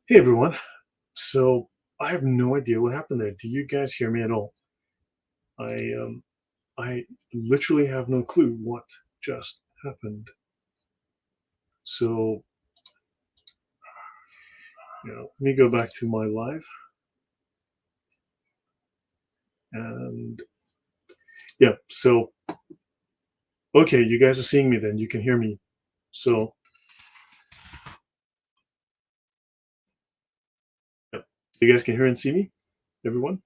Hey everyone. So I have no idea what happened there. Do you guys hear me at all? I I literally have no clue what just happened. So let me go back to my live and yeah. So okay, you guys are seeing me then. You can hear me. So yeah, you guys can hear and see me, everyone.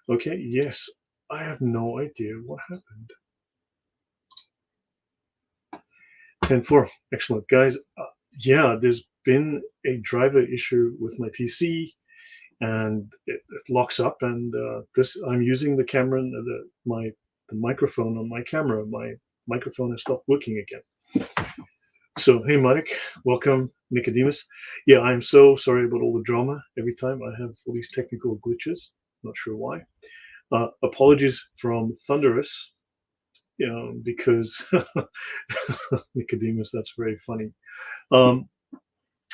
Okay. Yes. I have no idea what happened. 10-4. Excellent, guys. Yeah, there's been a driver issue with my PC and it locks up. And this, I'm using the camera, the microphone on my camera. My microphone has stopped working again. So hey, Marek, welcome, Nicodemus. Yeah, I'm so sorry about all the drama. Every time I have all these technical glitches. Not sure why. Apologies from Thunderous. Because Nicodemus, that's very funny. Um,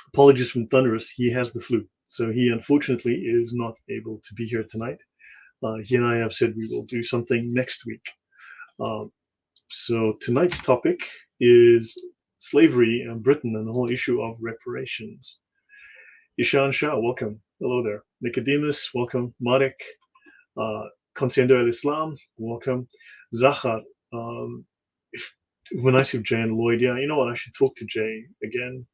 Apologies from Thunderous. He has the flu, so he unfortunately is not able to be here tonight. He and I have said we will do something next week. Um, so tonight's topic is slavery in Britain and the whole issue of reparations. Ishan Shah, welcome. Hello there. Nicodemus, welcome. Marek, uh, Consiendo el Islam, welcome. Zahar, if, when I see Jay and Lloyd, yeah, you know what? I should talk to Jay again.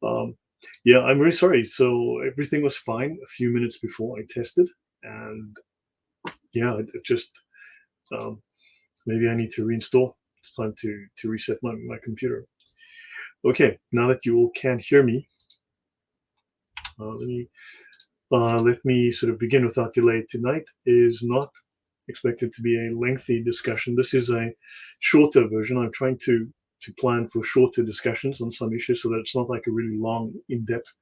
Um, yeah, I'm really sorry. So everything was fine a few minutes before I tested, and yeah, it just um, maybe I need to reinstall. It's time to reset my computer. Okay, now that you all can hear me, let me sort of begin without delay. Tonight is not expected to be a lengthy discussion. This is a shorter version. I'm trying to plan for shorter discussions on some issues so that it's not like a really long, in depth,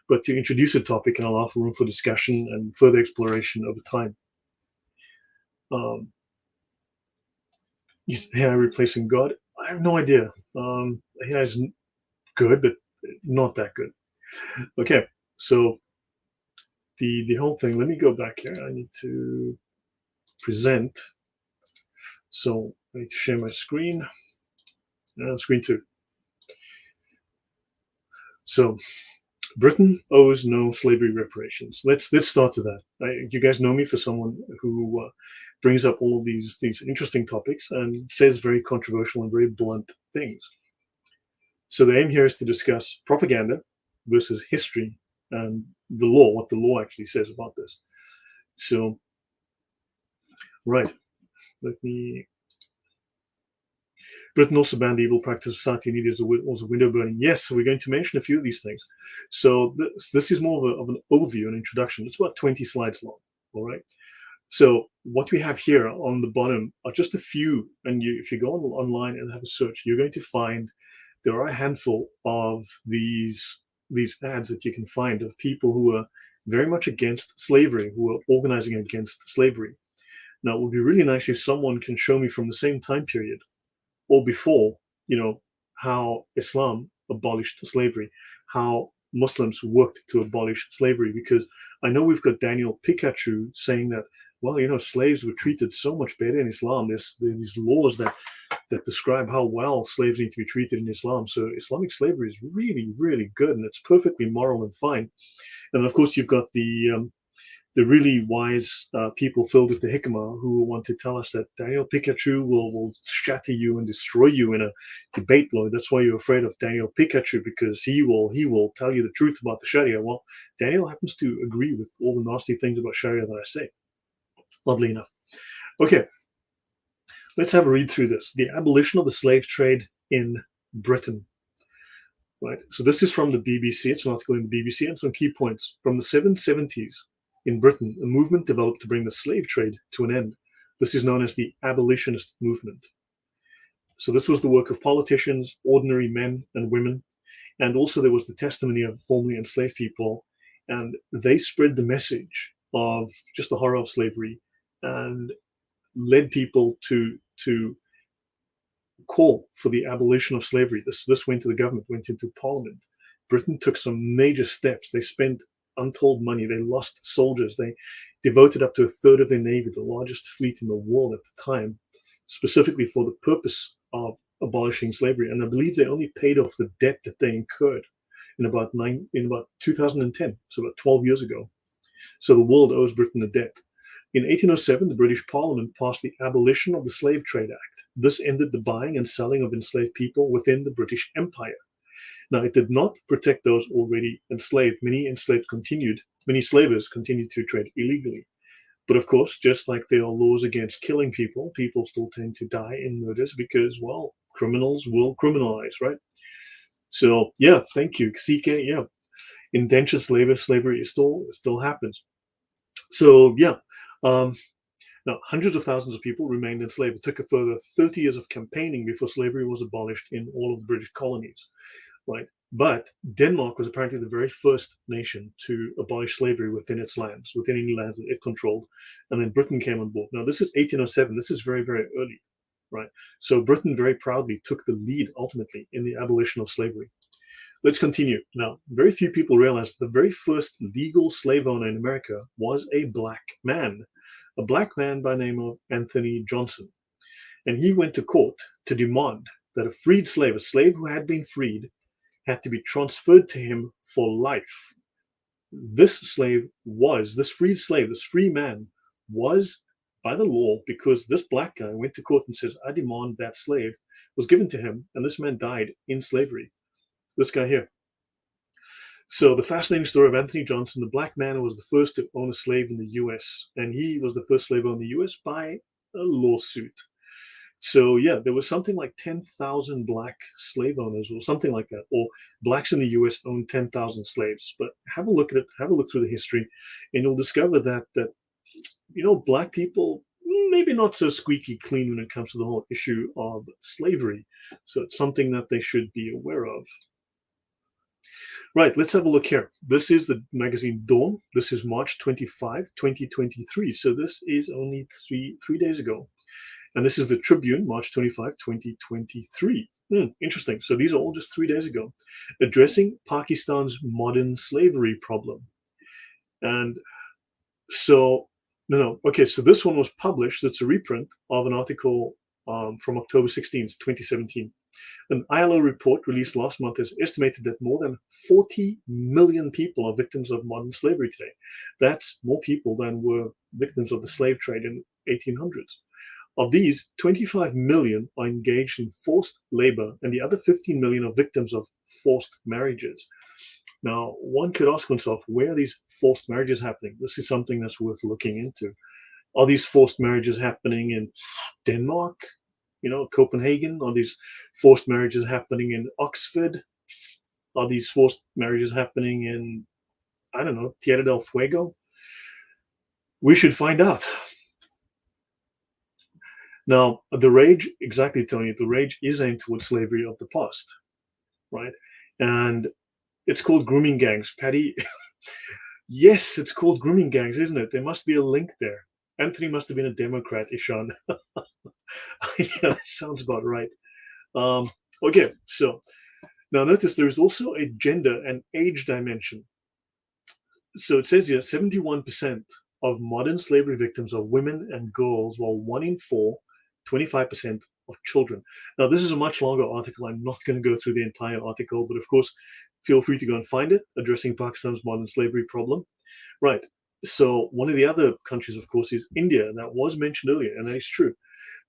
but to introduce a topic and allow for room for discussion and further exploration over time. Um, AI replacing God? I have no idea. AI is good, but not that good. Okay, so the whole thing. Let me go back here. I need to present. So I need to share my screen. Screen two. So Britain owes no slavery reparations. Let's start with that. You guys know me for someone who brings up all of these interesting topics and says very controversial and very blunt things. So the aim here is to discuss propaganda versus history and the law, what the law actually says about this. So, right, let me. Britain also banned the evil practice of sati and also window burning. Yes, so we're going to mention a few of these things. So this is more of an overview, an introduction. It's about 20 slides long. All right. So what we have here on the bottom are just a few, and if you go online and have a search, you're going to find there are a handful of these ads that you can find of people who are very much against slavery, who are organizing against slavery. Now, it would be really nice if someone can show me from the same time period or before, how Islam abolished slavery, how Muslims worked to abolish slavery. Because I know we've got Daniel Pikachu saying that, well, slaves were treated so much better in Islam. There's these laws that describe how well slaves need to be treated in Islam. So Islamic slavery is really, really good, and it's perfectly moral and fine. And of course, you've got the really wise people filled with the hikmah who want to tell us that Daniel Pikachu will shatter you and destroy you in a debate, Lloyd. That's why you're afraid of Daniel Pikachu, because he will tell you the truth about the Sharia. Well, Daniel happens to agree with all the nasty things about Sharia that I say, oddly enough. Okay, let's have a read through this. The abolition of the slave trade in Britain. Right. So this is from the BBC. It's an article in the BBC and some key points. From the 770s in Britain, a movement developed to bring the slave trade to an end. This is known as the abolitionist movement. So this was the work of politicians, ordinary men and women, and also there was the testimony of formerly enslaved people, and they spread the message of just the horror of slavery and led people to call for the abolition of slavery. This went to the government, went into Parliament. Britain took some major steps. They spent untold money. They lost soldiers. They devoted up to a third of their navy, the largest fleet in the world at the time, specifically for the purpose of abolishing slavery. And I believe they only paid off the debt that they incurred in about 2010, so about 12 years ago. So the world owes Britain a debt. In 1807, the British Parliament passed the Abolition of the Slave Trade Act. This ended the buying and selling of enslaved people within the British Empire. Now, it did not protect those already enslaved. Many slavers continued to trade illegally. But of course, just like there are laws against killing people, people still tend to die in murders because, well, criminals will criminalize, right? So, yeah, thank you, Kasike. Yeah, indentured slavery still happens. So, yeah. Now, hundreds of thousands of people remained enslaved. It took a further 30 years of campaigning before slavery was abolished in all of the British colonies, right? But Denmark was apparently the very first nation to abolish slavery within its lands, within any lands that it controlled. And then Britain came on board. Now, this is 1807. This is very, very early, right? So Britain very proudly took the lead ultimately in the abolition of slavery. Let's continue. Now, very few people realize the very first legal slave owner in America was a black man by the name of Anthony Johnson. And he went to court to demand that a freed slave, a slave who had been freed, had to be transferred to him for life. This freed slave, this free man was by the law, because this black guy went to court and says, I demand that slave, was given to him, and this man died in slavery. This guy here. So the fascinating story of Anthony Johnson, the black man who was the first to own a slave in the US, and he was the first slave owner in the US by a lawsuit. So yeah, there was something like 10,000 black slave owners or something like that, or blacks in the US owned 10,000 slaves. But have a look at it, have a look through the history, and you'll discover that black people maybe not so squeaky clean when it comes to the whole issue of slavery. So it's something that they should be aware of. Right, let's have a look here. This is the magazine Dawn. This is March 25, 2023. So this is only three days ago. And this is the Tribune, March 25, 2023. Interesting. So these are all just 3 days ago. Addressing Pakistan's modern slavery problem. And so, okay, so this one was published. It's a reprint of an article from October 16th, 2017. An ILO report released last month has estimated that more than 40 million people are victims of modern slavery today. That's more people than were victims of the slave trade in the 1800s. Of these, 25 million are engaged in forced labor, and the other 15 million are victims of forced marriages. Now, one could ask oneself, where are these forced marriages happening? This is something that's worth looking into. Are these forced marriages happening in Denmark? Copenhagen? Are these forced marriages happening in Oxford? Are these forced marriages happening in, I don't know, Tierra del Fuego? We should find out. Now, the rage, exactly, Tony, the rage is aimed towards slavery of the past, right? And it's called grooming gangs. Patty, yes, it's called grooming gangs, isn't it? There must be a link there. Anthony must have been a Democrat, Ishan. Yeah, that sounds about right. Okay, so now notice there is also a gender and age dimension. So it says here 71% of modern slavery victims are women and girls, while 1 in 4, 25%, are children. Now, this is a much longer article. I'm not going to go through the entire article, but of course, feel free to go and find it, addressing Pakistan's modern slavery problem. Right. So one of the other countries, of course, is India. And that was mentioned earlier, and that is true.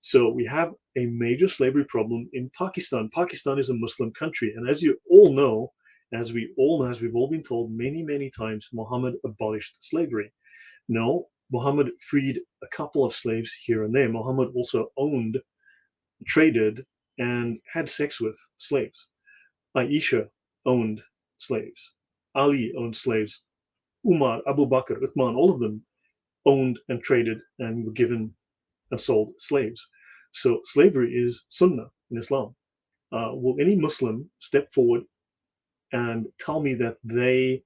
So we have a major slavery problem in Pakistan. Pakistan is a Muslim country. And as you all know, as we've all been told many, many times, Muhammad abolished slavery. No, Muhammad freed a couple of slaves here and there. Muhammad also owned, traded, and had sex with slaves. Aisha owned slaves. Ali owned slaves. Umar, Abu Bakr, Uthman, all of them owned and traded and were given and sold slaves. So slavery is sunnah in Islam. Will any Muslim step forward and tell me that they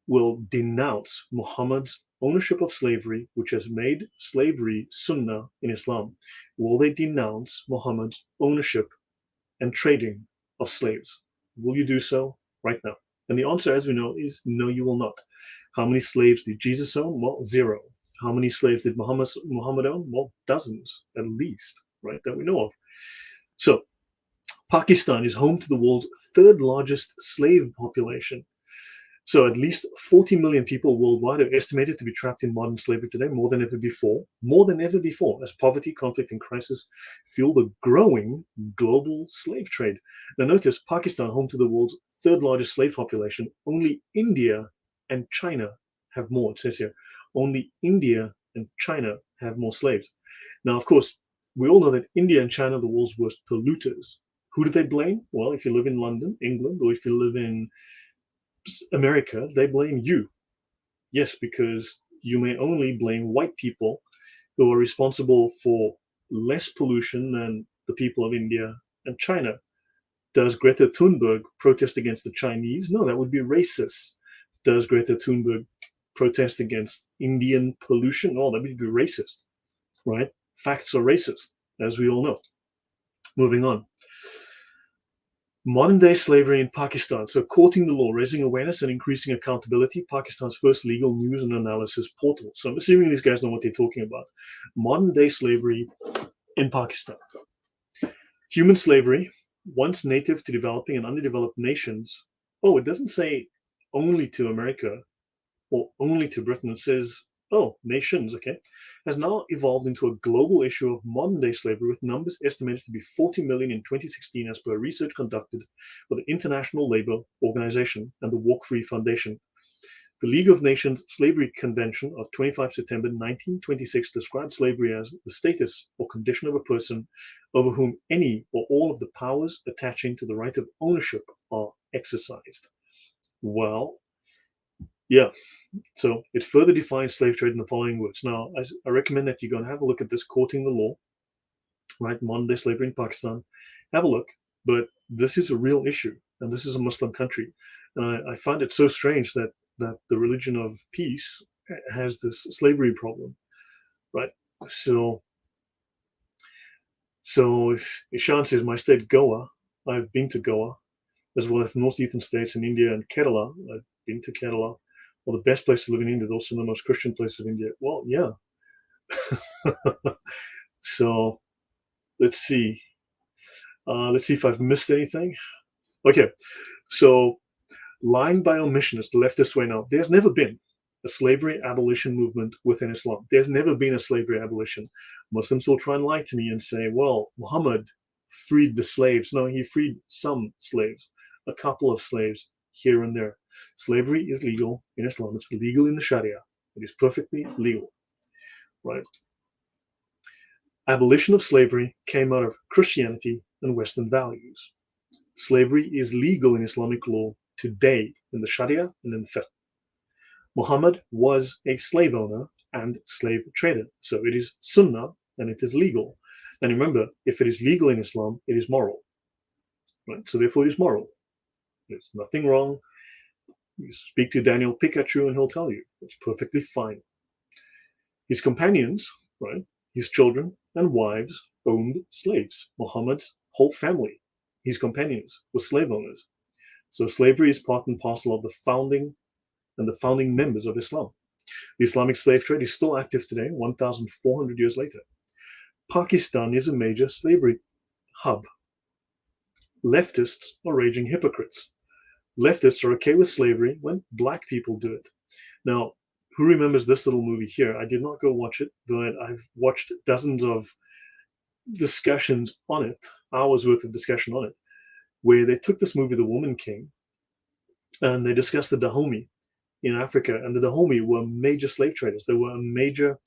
will denounce Muhammad's ownership of slavery, which has made slavery sunnah in Islam, will they denounce Muhammad's ownership and trading of slaves? Will you do so right now? And the answer, as we know, is no, you will not. How many slaves did Jesus own? Well, 0. How many slaves did Muhammad own? Well, dozens at least, right, that we know of. So Pakistan is home to the world's 3rd largest slave population. So at least 40 million people worldwide are estimated to be trapped in modern slavery today, more than ever before, as poverty, conflict, and crisis fuel the growing global slave trade. Now notice, Pakistan, home to the world's 3rd largest slave population, only India and China have more. It says here, only India and China have more slaves. Now, of course, we all know that India and China are the world's worst polluters. Who do they blame? Well, if you live in London, England, or if you live in America, they blame you. Yes, because you may only blame white people who are responsible for less pollution than the people of India and China. Does Greta Thunberg protest against the Chinese? No, that would be racist. Does Greta Thunberg protest against Indian pollution? No, that would be racist, right? Facts are racist, as we all know. Moving on. Modern day slavery in Pakistan. So, Courting the Law, Raising Awareness and Increasing Accountability, Pakistan's first legal news and analysis portal. So, I'm assuming these guys know what they're talking about. Modern day slavery in Pakistan. Human slavery, once native to developing and underdeveloped nations. Oh, it doesn't say only to America or only to Britain. It says, oh, nations, okay, has now evolved into a global issue of modern day slavery, with numbers estimated to be 40 million in 2016, as per research conducted by the International Labour Organization and the Walk Free Foundation. The League of Nations Slavery Convention of 25 September 1926 describes slavery as the status or condition of a person over whom any or all of the powers attaching to the right of ownership are exercised. Well, yeah. So it further defines slave trade in the following words. Now, I recommend that you go and have a look at this, Courting the Law, right? Modern day slavery in Pakistan. Have a look. But this is a real issue, and this is a Muslim country. And I find it so strange that the religion of peace has this slavery problem, right? So Ishan says, my state, Goa, I've been to Goa, as well as the northeastern states in India and Kerala. I've been to Kerala. Well, the best place to live in India, also the most Christian place of India. Well, yeah. So let's see. Let's see if I've missed anything. Okay. So lying by omission is the leftist way now. There's never been a slavery abolition movement within Islam. There's never been a slavery abolition. Muslims will try and lie to me and say, well, Muhammad freed the slaves. No, he freed some slaves, a couple of slaves here and there. Slavery is legal in Islam. It's legal in the Sharia. It is perfectly legal, right? Abolition of slavery came out of Christianity and Western values. Slavery is legal in Islamic law today in the Sharia and in the Fiqh. Muhammad was a slave owner and slave trader. So it is sunnah and it is legal. And remember, if it is legal in Islam, it is moral, right? So therefore it is moral. There's nothing wrong. You speak to Daniel Pikachu and he'll tell you it's perfectly fine. His companions, right, his children and wives owned slaves. Muhammad's whole family, his companions, were slave owners. So slavery is part and parcel of the founding members of Islam. The Islamic slave trade is still active today, 1,400 years later. Pakistan is a major slavery hub. Leftists are raging hypocrites. Leftists are okay with slavery when black people do it. Now, who remembers this little movie here? I did not go watch it, but I've watched dozens of discussions on it, hours worth of discussion on it, where they took this movie, The Woman King, and they discussed the Dahomey in Africa. And the Dahomey were major slave traders. They were a major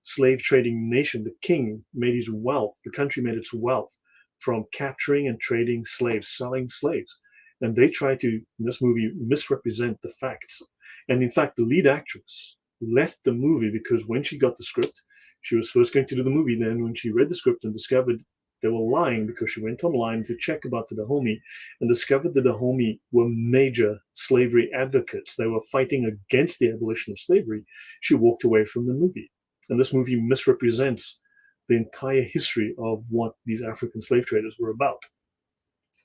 slave trading nation. The king made his wealth, the country made its wealth from capturing and trading slaves, selling slaves. And they try to, in this movie, misrepresent the facts. And in fact, the lead actress left the movie because when she got the script, she was first going to do the movie. Then when she read the script and discovered They were lying because she went online to check about the Dahomey and discovered the Dahomey were major slavery advocates. They were fighting against the abolition of slavery. She walked away from the movie. And this movie misrepresents the entire history of what these African slave traders were about.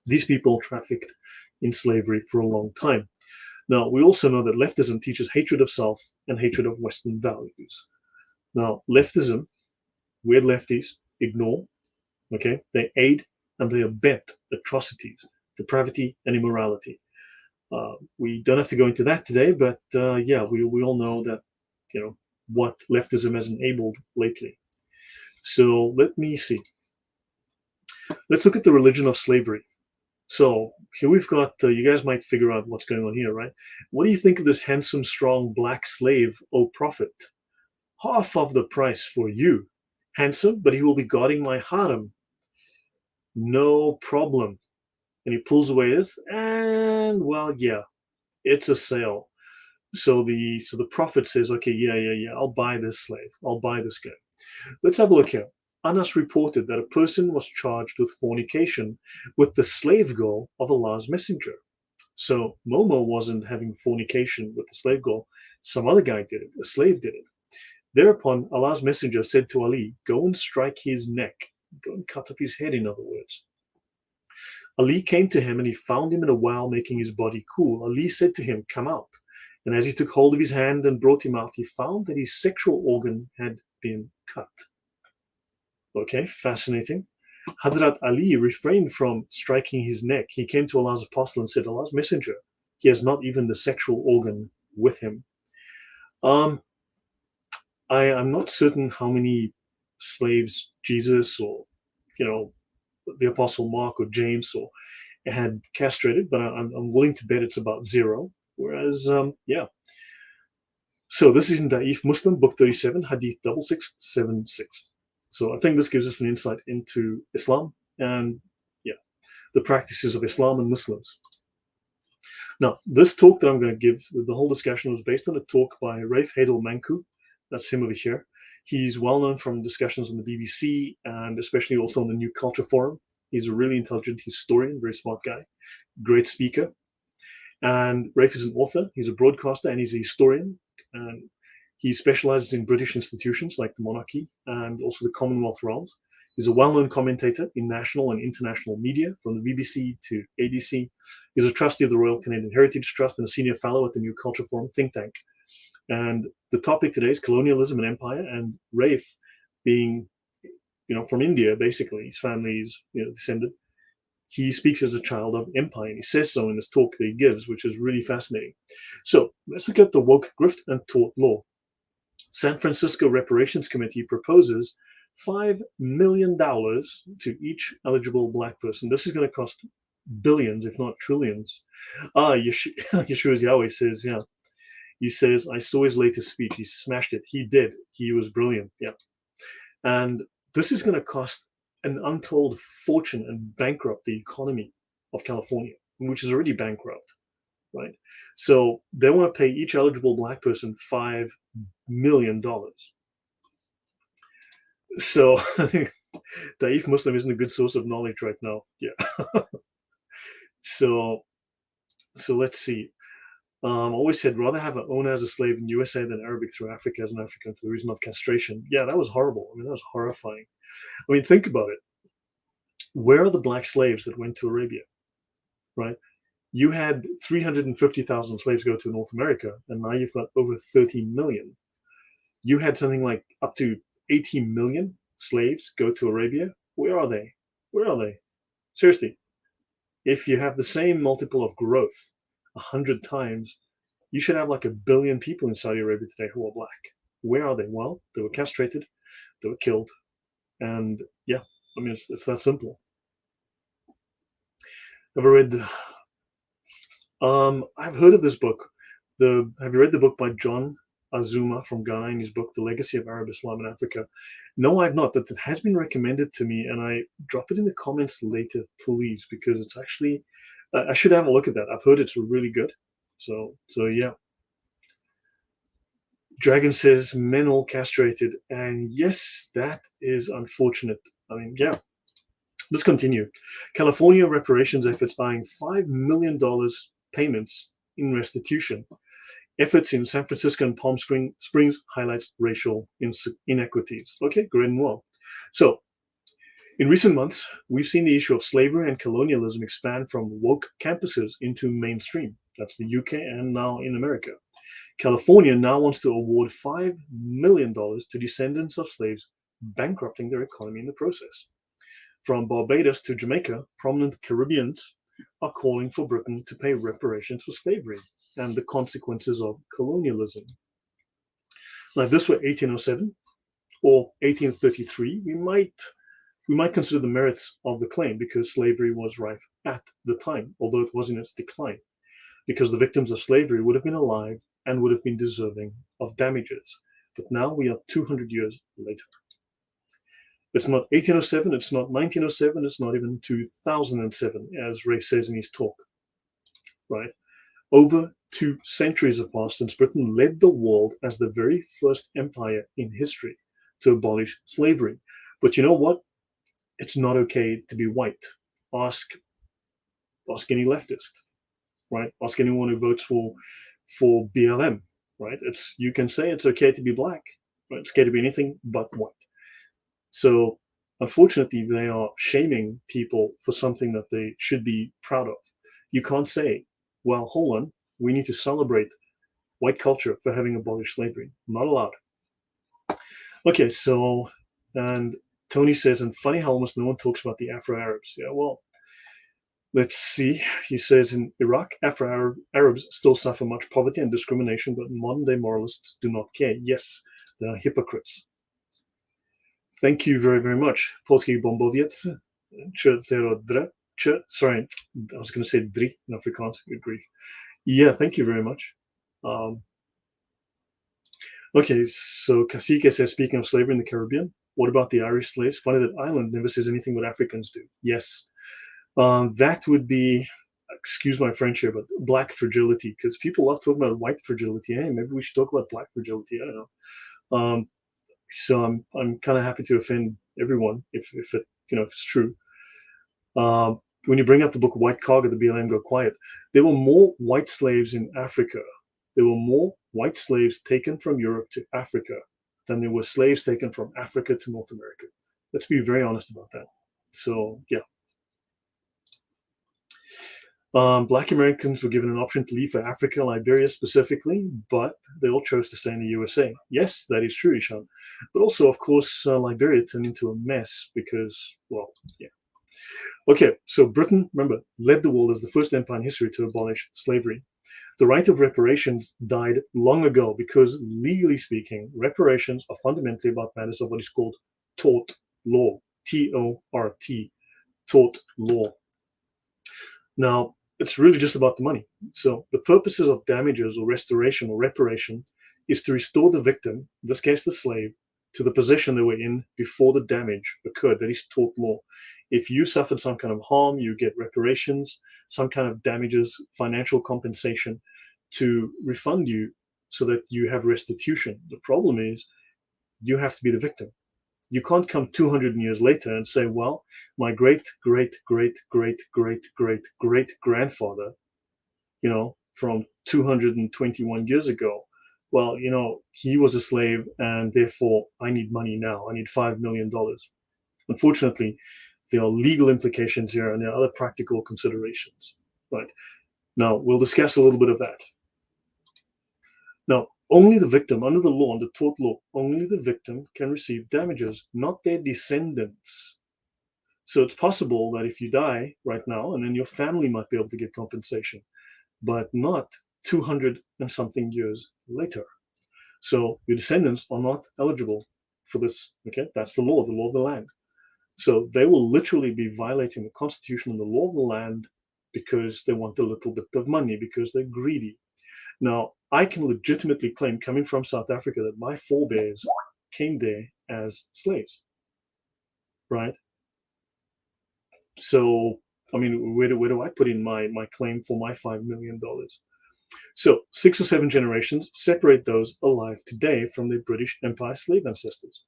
These people trafficked in slavery for a long time. Now, we also know that leftism teaches hatred of self and hatred of Western values. Now, leftism, weird lefties, ignore, okay? They aid and they abet atrocities, depravity, and immorality. We don't have to go into that today, but yeah, we all know that, what leftism has enabled lately. So let me see. Let's look at the religion of slavery. So here we've got, you guys might figure out what's going on here, right? What do you think of this handsome, strong black slave, O prophet? Half of the price for you. Handsome, but he will be guarding my harem. No problem. And he pulls away this, and well, yeah, it's a sale. So the prophet says, okay, yeah, I'll buy this slave. I'll buy this guy. Let's have a look here. Anas reported that a person was charged with fornication with the slave girl of Allah's messenger. So Momo wasn't having fornication with the slave girl. Some other guy did it. A slave did it. Thereupon, Allah's messenger said to Ali, go and strike his neck. Go and cut off his head, in other words. Ali came to him and he found him in a well, making his body cool. Ali said to him, come out. And as he took hold of his hand and brought him out, he found that his sexual organ had been cut. Okay, fascinating. Hadrat Ali refrained from striking his neck. He came to Allah's apostle and said, Allah's messenger, he has not even the sexual organ with him. I'm not certain how many slaves Jesus or, the apostle Mark or James or had castrated, but I'm willing to bet it's about 0. Whereas, yeah. So this is in Da'if Muslim, book 37, hadith 6676. So I think this gives us an insight into Islam and, yeah, the practices of Islam and Muslims. Now, this talk that I'm going to give, the whole discussion was based on a talk by Raif Hadel Manku. That's him over here. He's well known from discussions on the BBC and especially also on the New Culture Forum. He's a really intelligent historian, very smart guy, great speaker. And Raif is an author, he's a broadcaster, and he's a historian. And he specializes in British institutions like the monarchy and also the Commonwealth realms. He's a well-known commentator in national and international media, from the BBC to ABC. He's a trustee of the Royal Canadian Heritage Trust and a senior fellow at the New Culture Forum think tank. And the topic today is colonialism and empire, and Raif being, from India, basically, his family is, descended. He speaks as a child of empire, and he says so in this talk that he gives, which is really fascinating. So let's look at the woke grift and tort law. San Francisco Reparations Committee proposes $5 million to each eligible black person. This is going to cost billions, if not trillions. Yeshua Yahweh says, yeah. He says, I saw his latest speech. He smashed it. He did. He was brilliant. Yeah. And this is going to cost an untold fortune and bankrupt the economy of California, which is already bankrupt, right? So they want to pay each eligible black person $5 million. So Da'if Muslim isn't a good source of knowledge right now. Yeah. So let's see. Always said rather have an owner as a slave in USA than Arabic through Africa as an African for the reason of castration. Yeah, that was horrible. I mean, that was horrifying. I mean, think about it. Where are the black slaves that went to Arabia, right? You had 350,000 slaves go to North America, and now you've got over 30 million. You had something like up to 18 million slaves go to Arabia. Where are they? Where are they? Seriously, if you have the same multiple of growth 100 times, you should have like 1 billion people in Saudi Arabia today who are black. Where are they? Well, they were castrated, they were killed, and yeah, I mean, it's that simple. Have I read? I've heard of this book. Have you read the book by John Azuma from Ghana in his book, The Legacy of Arab Islam in Africa? No, I've not, but it has been recommended to me, and I drop it in the comments later, please, because it's actually, I should have a look at that. I've heard it's really good. So yeah. Dragon says men all castrated, and yes, that is unfortunate. I mean, yeah. Let's continue. California reparations efforts eyeing $5 million payments in restitution. Efforts in San Francisco and Palm Springs highlights racial inequities. Okay, great and well. So, in recent months, we've seen the issue of slavery and colonialism expand from woke campuses into mainstream. That's the UK and now in America. California now wants to award $5 million to descendants of slaves, bankrupting their economy in the process. From Barbados to Jamaica, prominent Caribbeans are calling for Britain to pay reparations for slavery and the consequences of colonialism. Now, if this were 1807 or 1833, we might consider the merits of the claim because slavery was rife at the time, although it was in its decline, because the victims of slavery would have been alive and would have been deserving of damages. But now we are 200 years later. It's not 1807, it's not 1907, it's not even 2007, as Rafe says in his talk, right? Over 2 centuries have passed since Britain led the world as the very first empire in history to abolish slavery. But you know what? It's not okay to be white. Ask any leftist, right? Ask anyone who votes for BLM, right? You can say it's okay to be black, right? It's okay to be anything but white. So unfortunately, they are shaming people for something that they should be proud of. You can't say, well, hold on, we need to celebrate white culture for having abolished slavery. Not allowed. Okay, so, and Tony says, and funny how almost no one talks about the Afro-Arabs. Yeah, well, let's see. He says in Iraq, Afro-Arabs still suffer much poverty and discrimination, but modern-day moralists do not care. Yes, they are hypocrites. Thank you very, very much. Polski bombowiec. Sorry, I was going to say drie in Afrikaans. Good grief. Yeah, thank you very much. Okay, so Kasike says, speaking of slavery in the Caribbean, what about the Irish slaves? Funny that Ireland never says anything what Africans do. Yes, that would be, excuse my French here, but black fragility, because people love talking about white fragility. Hey, maybe we should talk about black fragility. I don't know. So I'm kind of happy to offend everyone if it's true. When you bring up the book White Cargo, the BLM Go Quiet, there were more white slaves in Africa. There were more white slaves taken from Europe to Africa than there were slaves taken from Africa to North America. Let's be very honest about that. So yeah. Black Americans were given an option to leave for Africa, Liberia specifically, but they all chose to stay in the USA. Yes, that is true, Ishan. But also, of course, Liberia turned into a mess because, well, yeah. Okay, so Britain, remember, led the world as the first empire in history to abolish slavery. The right of reparations died long ago because, legally speaking, reparations are fundamentally about matters of what is called tort law, T-O-R-T, tort law. Now, it's really just about the money. So the purposes of damages or restoration or reparation is to restore the victim, in this case the slave, to the position they were in before the damage occurred. That is tort law. If you suffered some kind of harm, you get reparations, some kind of damages, financial compensation to refund you so that you have restitution. The problem is you have to be the victim. You can't come 200 years later and say, well, my great, great, great, great, great, great, great grandfather, from 221 years ago, well, he was a slave and therefore I need money now. I need $5 million. Unfortunately, there are legal implications here and there are other practical considerations. Right. Now, we'll discuss a little bit of that. Now, only the victim, under the law, under tort law, only the victim can receive damages, not their descendants. So it's possible that if you die right now, and then your family might be able to get compensation, but not 200 and something years later. So your descendants are not eligible for this. Okay, that's the law of the land. So they will literally be violating the Constitution and the law of the land because they want a little bit of money, because they're greedy. Now, I can legitimately claim, coming from South Africa, that my forebears came there as slaves, right? So, I mean, where do I put in my claim for my $5 million? So 6 or 7 generations separate those alive today from their British Empire slave ancestors.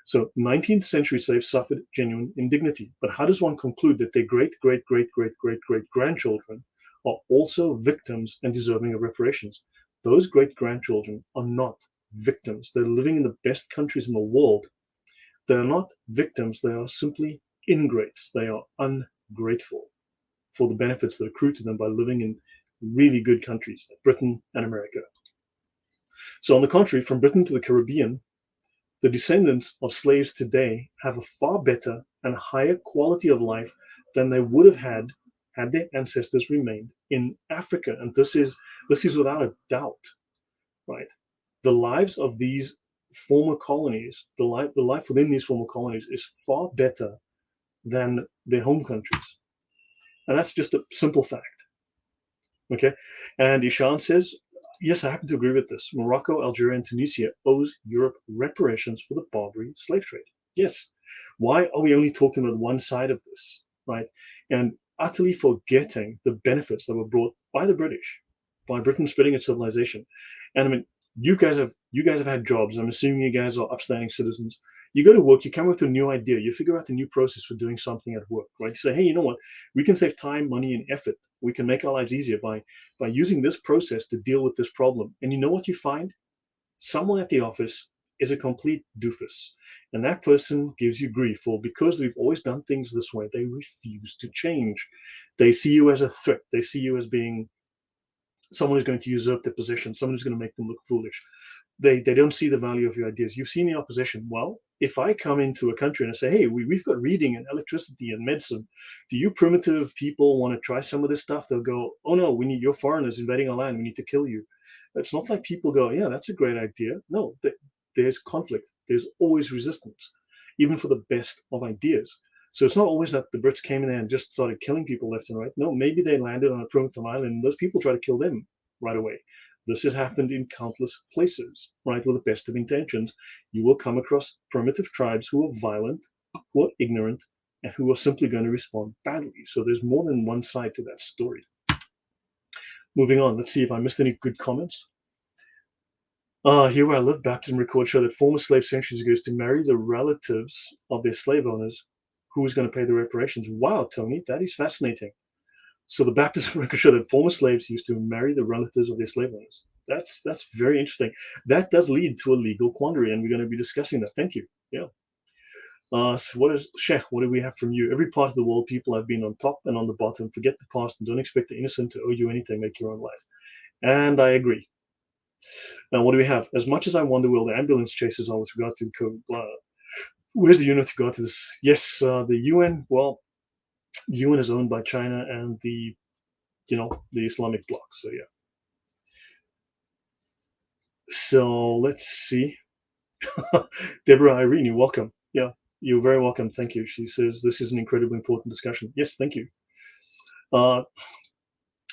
So 19th century slaves suffered genuine indignity. But how does one conclude that their great, great, great, great, great, great grandchildren are also victims and deserving of reparations? Those great grandchildren are not victims. They're living in the best countries in the world. They're not victims. They are simply ingrates. They are ungrateful for the benefits that accrue to them by living in really good countries like Britain and America. So, on the contrary, from Britain to the Caribbean, the descendants of slaves today have a far better and higher quality of life than they would have had their ancestors remained in Africa. And this is without a doubt, right? The lives of these former colonies, the life within these former colonies is far better than their home countries. And that's just a simple fact. Okay. And Ishan says, yes, I happen to agree with this. Morocco, Algeria, and Tunisia owes Europe reparations for the Barbary slave trade. Yes. Why are we only talking about one side of this, right? And utterly forgetting the benefits that were brought by the British, by Britain spreading its civilization. And I mean, you guys have had jobs. I'm assuming you guys are upstanding citizens. You go to work, you come up with a new idea, you figure out a new process for doing something at work, right? You say, hey, you know what? We can save time, money, and effort. We can make our lives easier by using this process to deal with this problem. And you know what you find? Someone at the office is a complete doofus. And that person gives you grief, or because we've always done things this way, they refuse to change. They see you as a threat. They see you as being someone who's going to usurp their position, someone who's going to make them look foolish. They don't see the value of your ideas. You've seen the opposition. Well, if I come into a country and I say, hey, we've got reading and electricity and medicine, do you primitive people want to try some of this stuff? They'll go, oh no, we need, you're foreigners invading our land, we need to kill you. It's not like people go, yeah, that's a great idea. No, there's conflict. There's always resistance, even for the best of ideas. So it's not always that the Brits came in there and just started killing people left and right. No, maybe they landed on a primitive island and those people try to kill them right away. This has happened in countless places, right? With the best of intentions. You will come across primitive tribes who are violent, who are ignorant, and who are simply going to respond badly. So there's more than one side to that story. Moving on, let's see if I missed any good comments. Here where I live, baptism records show that former slaves centuries ago used to marry the relatives of their slave owners who was going to pay the reparations. Wow, Tony, that is fascinating. So the baptism records show that former slaves used to marry the relatives of their slave owners. That's very interesting. That does lead to a legal quandary, and we're going to be discussing that. Thank you. Yeah. So what is Sheikh? What do we have from you? Every part of the world, people have been on top and on the bottom. Forget the past and don't expect the innocent to owe you anything. Make your own life. And I agree. Now, what do we have? As much as I wonder where the ambulance chases are with regard to the COVID, where's the UN with regard to this? Yes, the UN. Well, the UN is owned by China and the Islamic bloc. So yeah. So let's see. Deborah Irene, you're welcome. Yeah, you're very welcome. Thank you. She says this is an incredibly important discussion. Yes, thank you.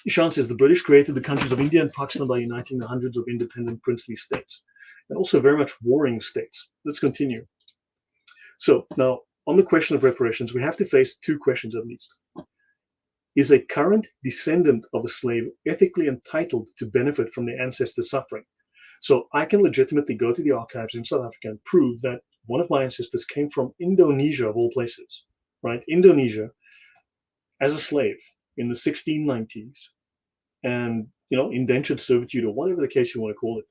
Ishan says the British created the countries of India and Pakistan by uniting the hundreds of independent princely states and also very much warring states. Let's continue. So now on the question of reparations, we have to face two questions at least. Is a current descendant of a slave ethically entitled to benefit from their ancestors' suffering? So I can legitimately go to the archives in South Africa and prove that one of my ancestors came from Indonesia, of all places, right? Indonesia, as a slave in the 1690s, and indentured servitude or whatever the case you want to call it,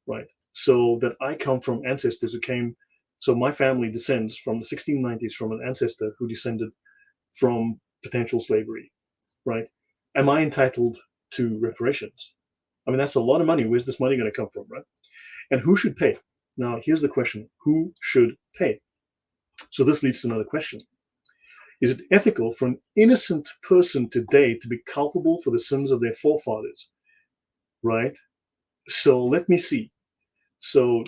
right? So that I come from ancestors who came. So my family descends from the 1690s from an ancestor who descended from potential slavery, right? Am I entitled to reparations? I mean, that's a lot of money. Where's this money going to come from, right? And who should pay? Now, here's the question. Who should pay? So this leads to another question. Is it ethical for an innocent person today to be culpable for the sins of their forefathers, right? So let me see. So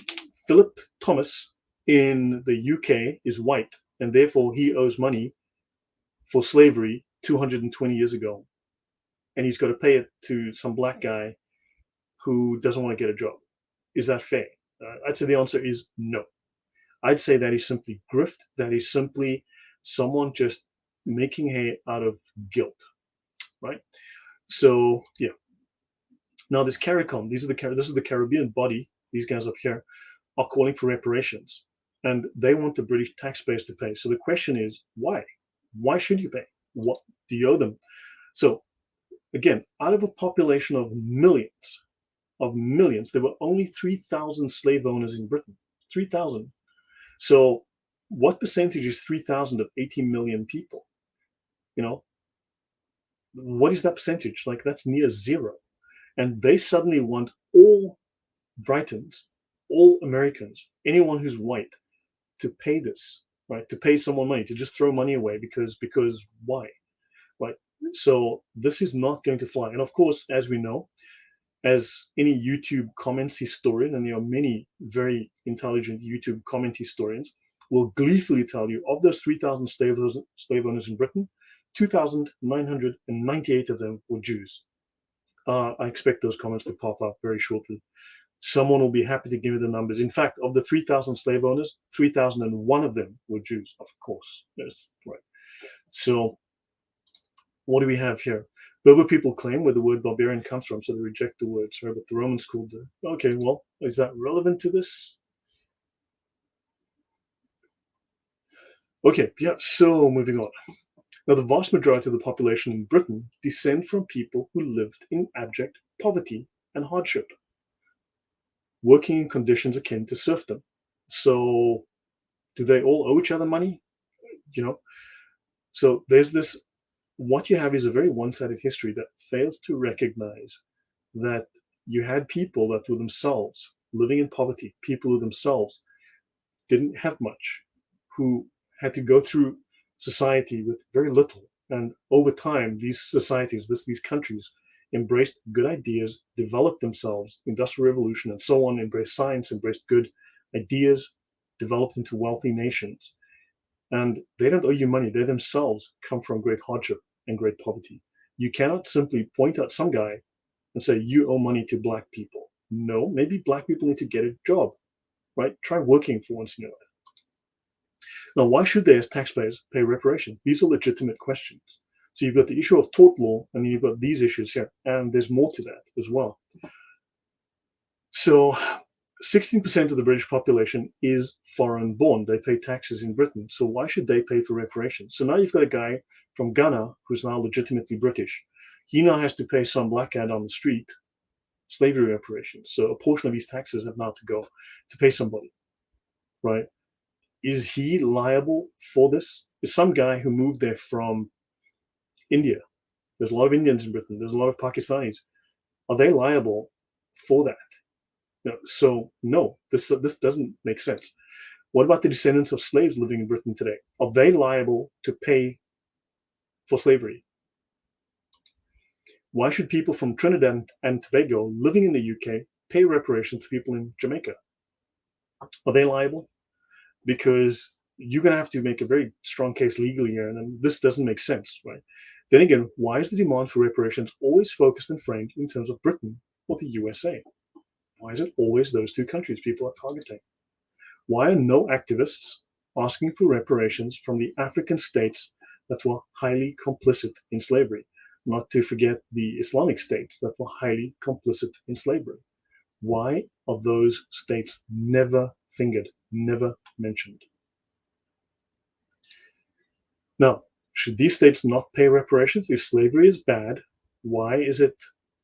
Philip Thomas in the UK is white, and therefore he owes money for slavery 220 years ago. And he's got to pay it to some black guy who doesn't want to get a job. Is that fair? I'd say the answer is no. I'd say that is simply grift. That is simply someone just making hay out of guilt, right? So yeah. Now this CARICOM, this is the Caribbean body. These guys up here are calling for reparations. and they want the British taxpayers to pay. So the question is, why? Why should you pay? What do you owe them? So again, out of a population of millions, there were only 3,000 slave owners in Britain. 3,000. So what percentage is 3,000 of 80 million people? You know, what is that percentage? Like, that's near zero. And they suddenly want all Britons, all Americans, anyone who's white, to pay this, right? To pay someone money, to just throw money away because why? Right? So this is not going to fly. And of course, as we know, as any YouTube comments historian, and there are many very intelligent YouTube comment historians, will gleefully tell you, of those 3,000 slave owners in Britain, 2,998 of them were Jews. I expect those comments to pop up very shortly. Someone will be happy to give me the numbers. In fact, of the 3,000 slave owners, 3,001 of them were Jews, of course. That's right. So what do we have here? Berber people claim where the word barbarian comes from, so they reject the word. Sorry, but the Romans called it. Okay, well, is that relevant to this? Okay, yeah, so moving on. Now, the vast majority of the population in Britain descend from people who lived in abject poverty and hardship, working in conditions akin to serfdom. So, do they all owe each other money? You know, so there's this. What you have is a very one-sided history that fails to recognize that you had people that were themselves living in poverty, people who themselves didn't have much, who had to go through society with very little. And over time, these societies, these countries, embraced good ideas, developed themselves, industrial revolution, and so on, embraced science, embraced good ideas, developed into wealthy nations. And they don't owe you money. They themselves come from great hardship and great poverty. You cannot simply point out some guy and say, you owe money to black people. No, maybe black people need to get a job, right? Try working for once in your life. Now, why should they, as taxpayers, pay reparations? These are legitimate questions. So you've got the issue of tort law, and then you've got these issues here, and there's more to that as well. So 16% of the British population is foreign born. They pay taxes in Britain. So why should they pay for reparations? So now you've got a guy from Ghana who's now legitimately British. He now has to pay some black guy on the street slavery reparations. So a portion of his taxes have now to go to pay somebody, right? Is he liable for this? Is some guy who moved there from India? There's a lot of Indians in Britain. There's a lot of Pakistanis. Are they liable for that? No, so no, this doesn't make sense. What about the descendants of slaves living in Britain today? Are they liable to pay for slavery? Why should people from Trinidad and Tobago living in the UK pay reparations to people in Jamaica? Are they liable? Because you're going to have to make a very strong case legally here, and this doesn't make sense, right? Then again, why is the demand for reparations always focused and framed in terms of Britain or the USA? Why is it always those two countries people are targeting? Why are no activists asking for reparations from the African states that were highly complicit in slavery? Not to forget the Islamic states that were highly complicit in slavery. Why are those states never fingered, never mentioned? Now, should these states not pay reparations? If slavery is bad, why is it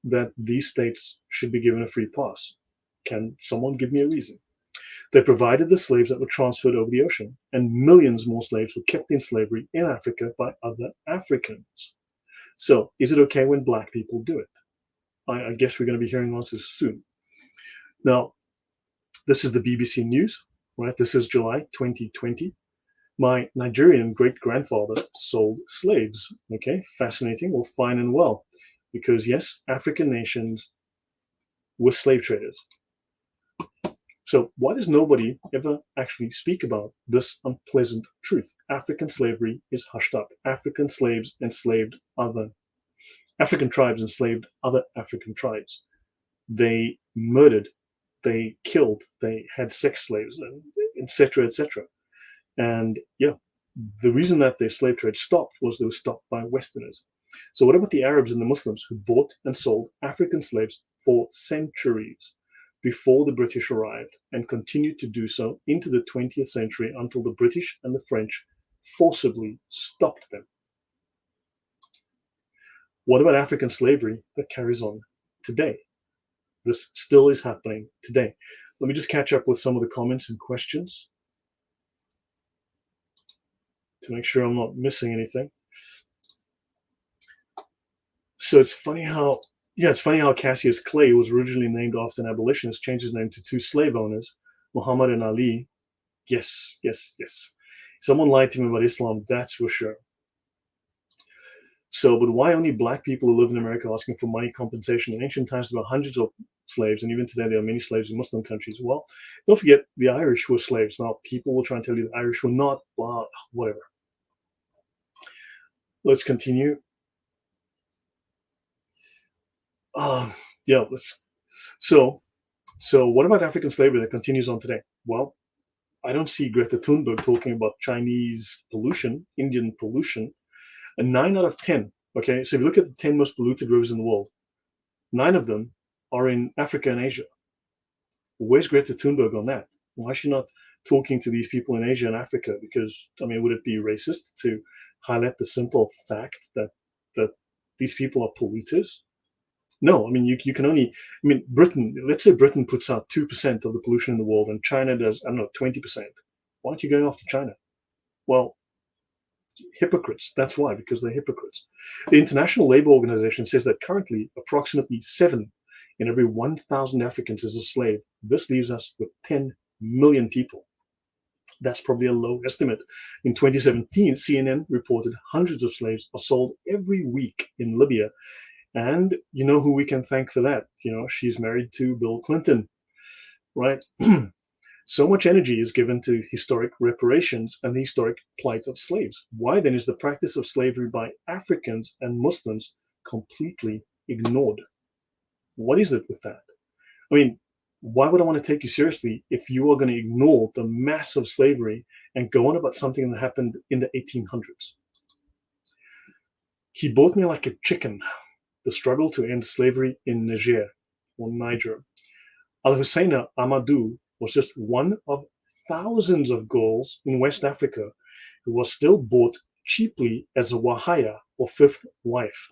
that these states should be given a free pass? Can someone give me a reason? They provided the slaves that were transferred over the ocean, and millions more slaves were kept in slavery in Africa by other Africans. So, is it okay when black people do it? I guess we're going to be hearing answers soon. Now, this is the BBC News, right? This is July 2020. My Nigerian great-grandfather sold slaves. Okay, fascinating. Well, fine and well. Because yes, African nations were slave traders. So why does nobody ever actually speak about this unpleasant truth? African slavery is hushed up. African slaves enslaved other African tribes, enslaved other African tribes. They murdered, they killed, they had sex slaves, etc., etc. And yeah, the reason that their slave trade stopped was they were stopped by Westerners. So what about the Arabs and the Muslims who bought and sold African slaves for centuries before the British arrived and continued to do so into the 20th century until the British and the French forcibly stopped them. What about African slavery that carries on today? This still is happening today. Let me just catch up with some of the comments and questions to make sure I'm not missing anything. So it's funny how Cassius Clay, who was originally named after an abolitionist, changed his name to two slave owners, Muhammad and Ali. Yes. Someone lied to me about Islam, that's for sure. So, but why only black people who live in America asking for money compensation? In ancient times, there were hundreds of slaves, and even today there are many slaves in Muslim countries. Well, don't forget the Irish were slaves. Now, people will try and tell you the Irish were not, blah, whatever. Let's continue. So what about African slavery that continues on today? Well, I don't see Greta Thunberg talking about Chinese pollution, Indian pollution. And 9 out of 10, okay, so if you look at the 10 most polluted rivers in the world, 9 of them are in Africa and Asia. Where's Greta Thunberg on that? Why is she not talking to these people in Asia and Africa? Because, I mean, would it be racist to highlight the simple fact that these people are polluters? No, I mean, you can only, I mean, Britain, let's say Britain puts out 2% of the pollution in the world and China does, I don't know, 20%. Why aren't you going after China? Well, hypocrites. That's why, because they're hypocrites. The International Labour Organization says that currently approximately 7 in every 1,000 Africans is a slave. This leaves us with 10 million people. That's probably a low estimate. In 2017, CNN reported hundreds of slaves are sold every week in Libya. And you know who we can thank for that? You know, she's married to Bill Clinton, right? So much energy is given to historic reparations and the historic plight of slaves. Why then is the practice of slavery by Africans and Muslims completely ignored? What is it with that? I mean, why would I want to take you seriously if you are going to ignore the massive slavery and go on about something that happened in the 1800s? He bought me like a chicken. The struggle to end slavery in Niger. Al-Husseina Amadou was just one of thousands of girls in West Africa who was still bought cheaply as a wahaya, or fifth wife.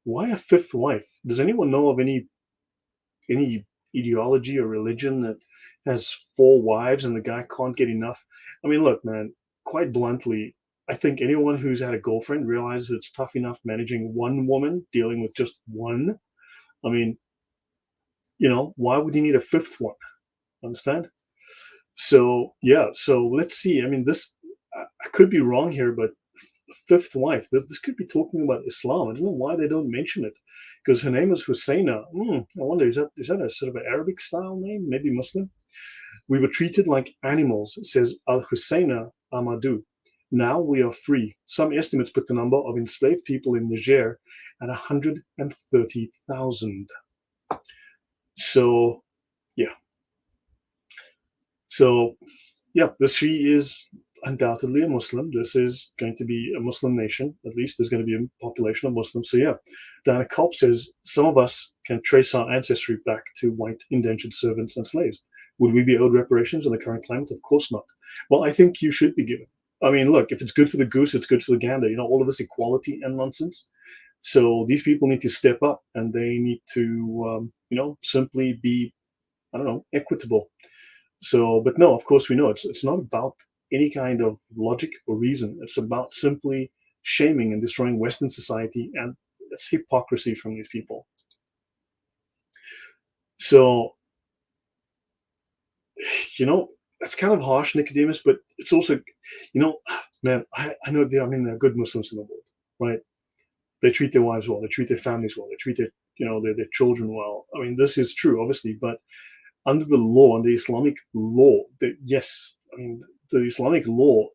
Why a fifth wife? Does anyone know of any ideology or religion that has 4 wives and the guy can't get enough? I mean, look, man, quite bluntly, I think anyone who's had a girlfriend realizes it's tough enough managing one woman, dealing with just one. I mean, you know, why would you need a fifth one? Understand? So, yeah, so let's see. I mean, I could be wrong here, but fifth wife, this could be talking about Islam. I don't know why they don't mention it, because her name is Husseina. I wonder, is that a sort of an Arabic style name, maybe Muslim? We were treated like animals, says Al-Husseina Amadou. Now we are free. Some estimates put the number of enslaved people in Niger at 130,000. So, yeah. So, yeah, she is undoubtedly a Muslim. This is going to be a Muslim nation. At least there's going to be a population of Muslims. So, yeah, Diana Culp says some of us can trace our ancestry back to white indentured servants and slaves. Would we be owed reparations in the current climate? Of course not. Well, I think you should be given. I mean, look, if it's good for the goose, it's good for the gander. You know, all of this equality and nonsense. So these people need to step up, and they need to, simply be, I don't know, equitable. So, but no, of course we know it's not about any kind of logic or reason. It's about simply shaming and destroying Western society, and it's hypocrisy from these people. So, that's kind of harsh, Nicodemus, but it's also, man, I know there are good Muslims in the world, right? They treat their wives well, they treat their families well, they treat their children well. I mean, this is true, obviously, but under the law, under Islamic law, the Islamic law,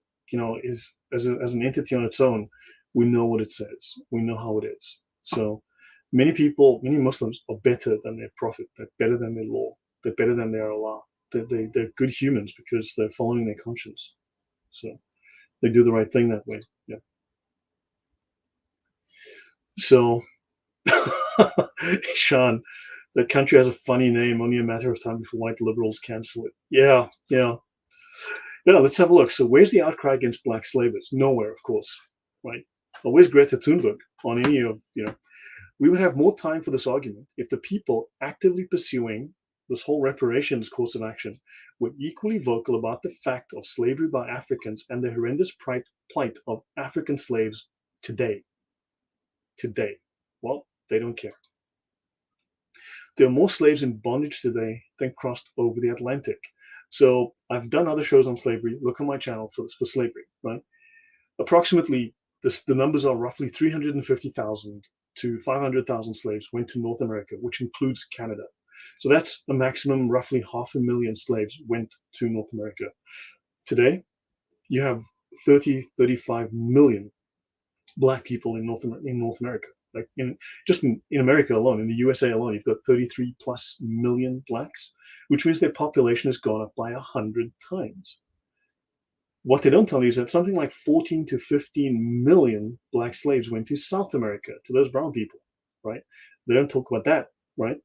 is as an entity on its own. We know what it says. We know how it is. So many Muslims are better than their prophet. They're better than their law. They're better than their Allah. They're good humans because they're following their conscience. So they do the right thing that way. Yeah. So, Sean, That country has a funny name, only a matter of time before white liberals cancel it. Yeah, yeah. Yeah, let's have a look. So where's the outcry against black slavers? Nowhere, of course, right? But where's Greta Thunberg on any of, we would have more time for this argument if the people actively pursuing this whole reparations course of action were equally vocal about the fact of slavery by Africans and the horrendous plight of African slaves today. Today. Well, they don't care. There are more slaves in bondage today than crossed over the Atlantic. So I've done other shows on slavery. Look on my channel for slavery, right? Approximately, the numbers are roughly 350,000 to 500,000 slaves went to North America, which includes Canada. So that's a maximum, roughly 500,000 slaves went to North America. Today, you have 35 million black people in North America. Like in America alone, in the USA alone, you've got 33 plus million blacks, which means their population has gone up by 100 times. What they don't tell you is that something like 14 to 15 million black slaves went to South America, to those brown people, right? They don't talk about that, right?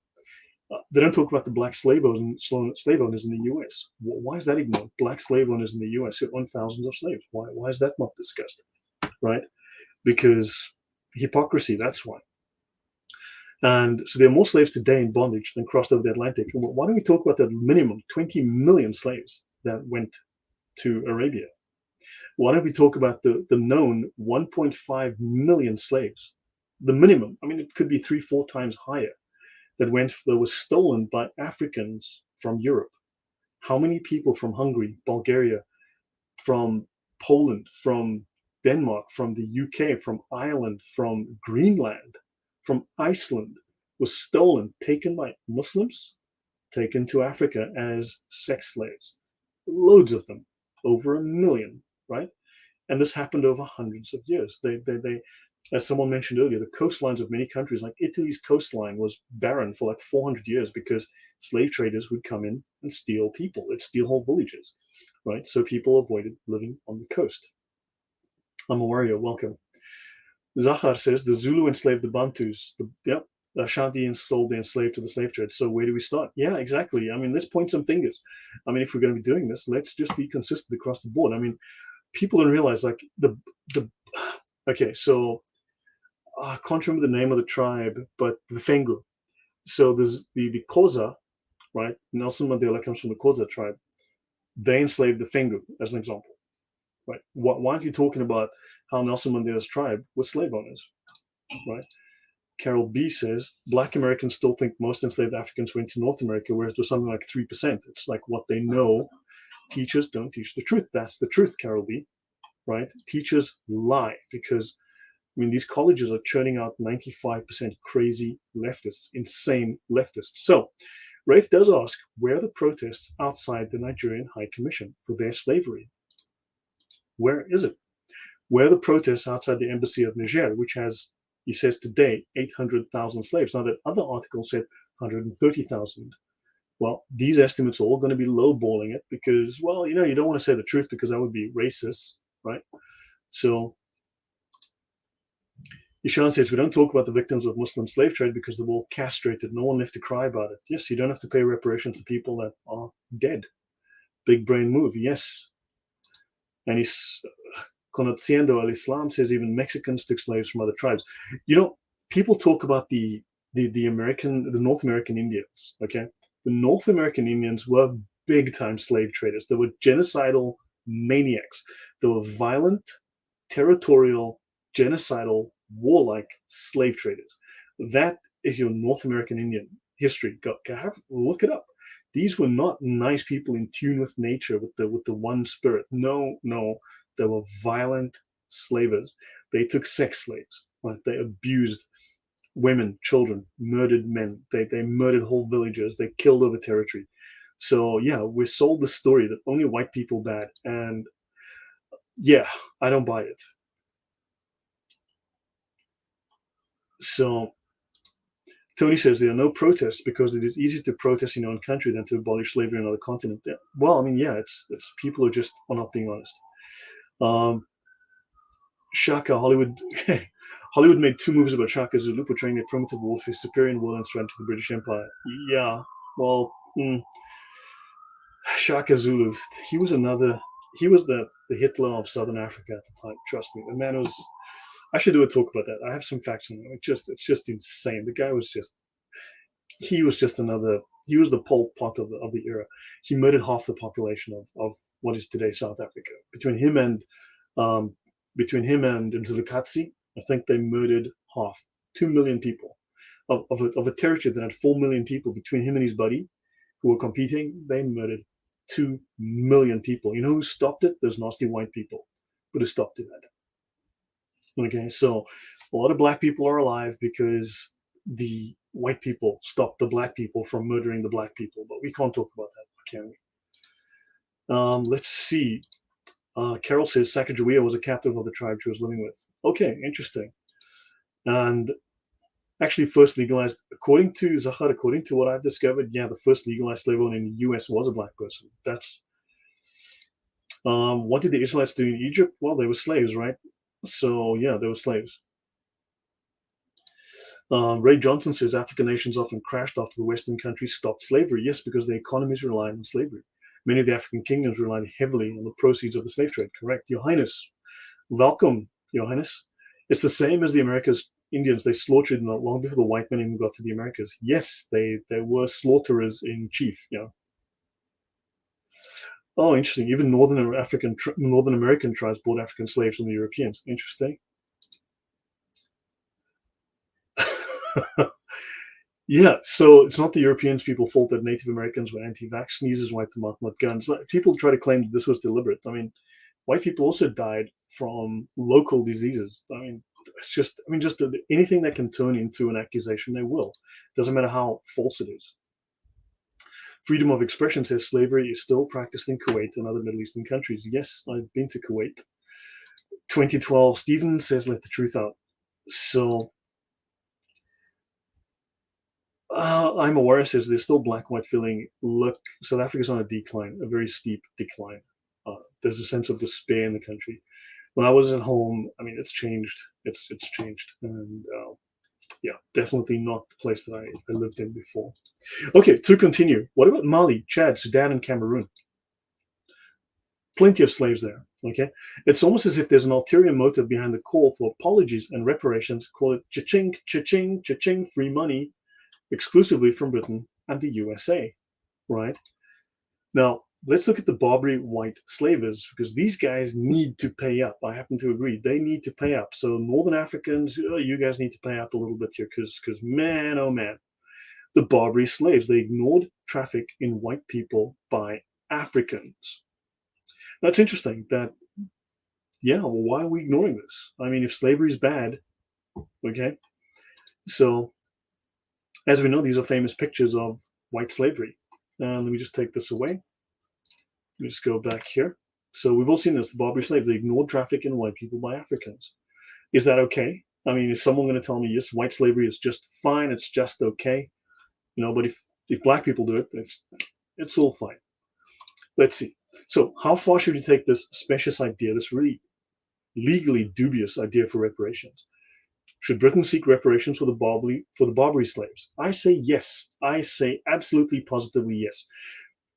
They don't talk about the black slave owners in the US. Why is that ignored? Black slave owners in the US who own thousands of slaves. Why is that not discussed, right? Because hypocrisy, that's why. And so there are more slaves today in bondage than crossed over the Atlantic. And why don't we talk about that minimum 20 million slaves that went to Arabia? Why don't we talk about the known 1.5 million slaves? The minimum, I mean, it could be 3-4 times higher, that was stolen by Africans from Europe. How many people from Hungary, Bulgaria, from Poland, from Denmark, from the UK, from Ireland, from Greenland, from Iceland was stolen, taken by Muslims, taken to Africa as sex slaves? Loads of them, over 1 million, right? And this happened over hundreds of years. They as someone mentioned earlier, the coastlines of many countries, like Italy's coastline, was barren for like 400 years because slave traders would come in and steal people. They'd steal whole villages, right? So people avoided living on the coast. I'm a warrior. Welcome. Zahar says the Zulu enslaved the Bantus. The Ashanti sold the enslaved to the slave trade. So where do we start? Yeah, exactly. I mean, let's point some fingers. I mean, if we're going to be doing this, let's just be consistent across the board. I mean, people don't realize like okay, so I can't remember the name of the tribe, but the Fengu. So there's the Xhosa, right? Nelson Mandela comes from the Xhosa tribe. They enslaved the Fengu, as an example, right? Why aren't you talking about how Nelson Mandela's tribe was slave owners, right? Carol B says, Black Americans still think most enslaved Africans went to North America, whereas there's something like 3%. It's like what they know. Teachers don't teach the truth. That's the truth, Carol B, right? Teachers lie because, I mean, these colleges are churning out 95% crazy leftists, insane leftists. So Rafe does ask, where are the protests outside the Nigerian High Commission for their slavery? Where is it? Where are the protests outside the embassy of Niger, which has, he says today, 800,000 slaves? Now, that other article said 130,000. Well, these estimates are all going to be lowballing it because, well, you don't want to say the truth because that would be racist, right? So Ishan says, we don't talk about the victims of Muslim slave trade because they were all castrated. No one left to cry about it. Yes, you don't have to pay reparations to people that are dead. Big brain move, yes. And he's Conociendo al Islam says even Mexicans took slaves from other tribes. People talk about the North American Indians, okay? The North American Indians were big time slave traders. They were genocidal maniacs. They were violent, territorial, genocidal, warlike slave traders. That is your North American Indian history. Look it up. These were not nice people in tune with nature, with the one spirit. No, they were violent slavers. They took sex slaves. Right? They abused women, children, murdered men. They murdered whole villages. They killed over territory. So yeah, we're sold the story that only white people bad, and yeah, I don't buy it. So Tony says there are no protests because it is easier to protest in your own country than to abolish slavery on another continent. Well, I mean, yeah, it's people are not being honest. Shaka Hollywood Hollywood made 2 movies about Shaka Zulu, portraying their primitive warfare, superior war, and threat to the British Empire. Yeah, well, Shaka Zulu, he was another. He was the Hitler of Southern Africa at the time. Trust me, the man was. I should do a talk about that. I have some facts on him. It's just insane. The guy was just. He was just another. He was the Pol Pot of the era. He murdered half the population of what is today South Africa. Um, between him and Mzilikazi, I think they murdered half, 2 million people of a territory that had 4 million people. Between him and his buddy, who were competing, they murdered 2 million people. You know who stopped it? Those nasty white people. But who stopped it? Okay, so a lot of black people are alive because the white people stopped the black people from murdering the black people. But we can't talk about that, can we? Let's see. Carol says Sacagawea was a captive of the tribe she was living with. Okay, interesting. And actually first legalized, according to Zahar, according to what I've discovered, yeah, the first legalized slave owner in the US was a black person. That's what did the Israelites do in Egypt? Well, they were slaves, right? So yeah, they were slaves. Ray Johnson says African nations often crashed after the Western countries stopped slavery. Yes, because their economies relied on slavery. Many of the African kingdoms relied heavily on the proceeds of the slave trade. Correct, Your Highness. Welcome, Your Highness. It's the same as the Americas Indians. They slaughtered not long before the white men even got to the Americas. Yes, they were slaughterers in chief. Yeah. Oh, interesting. Even Northern American tribes bought African slaves from the Europeans. Interesting. Yeah, so it's not the Europeans' people's fault that Native Americans were anti-vax. Sneezes wiped them out, not guns. Like, people try to claim that this was deliberate. I mean, white people also died from local diseases. I mean, it's just, anything that can turn into an accusation, they will. Doesn't matter how false it is. Freedom of expression says slavery is still practiced in Kuwait and other Middle Eastern countries. Yes, I've been to Kuwait. 2012, Stephen says let the truth out. So I'm aware, says there's still black-white feeling. Look, South Africa's on a decline, a very steep decline. There's a sense of despair in the country. When I was at home, I mean, it's changed. It's changed, and yeah, definitely not the place that I lived in before. Okay, to continue, what about Mali, Chad, Sudan, and Cameroon? Plenty of slaves there. Okay, it's almost as if there's an ulterior motive behind the call for apologies and reparations. Call it cha-ching, cha-ching, cha-ching, free money, exclusively from Britain and the USA, right? Now, let's look at the Barbary white slavers, because these guys need to pay up. I happen to agree. They need to pay up. So Northern Africans, you guys need to pay up a little bit here, because man, oh man, the Barbary slaves, they ignored traffic in white people by Africans. That's interesting that, yeah, well, why are we ignoring this? I mean, if slavery is bad, okay, so as we know, these are famous pictures of white slavery. Let me just take this away. Let me just go back here. So we've all seen this, the Barbary slaves, they ignored traffic in white people by Africans. Is that okay? I mean, is someone going to tell me, yes, white slavery is just fine, it's just okay? But if black people do it, it's all fine. Let's see. So how far should we take this specious idea, this really legally dubious idea for reparations? Should Britain seek reparations for the Barbary slaves? I say yes. I say absolutely positively yes.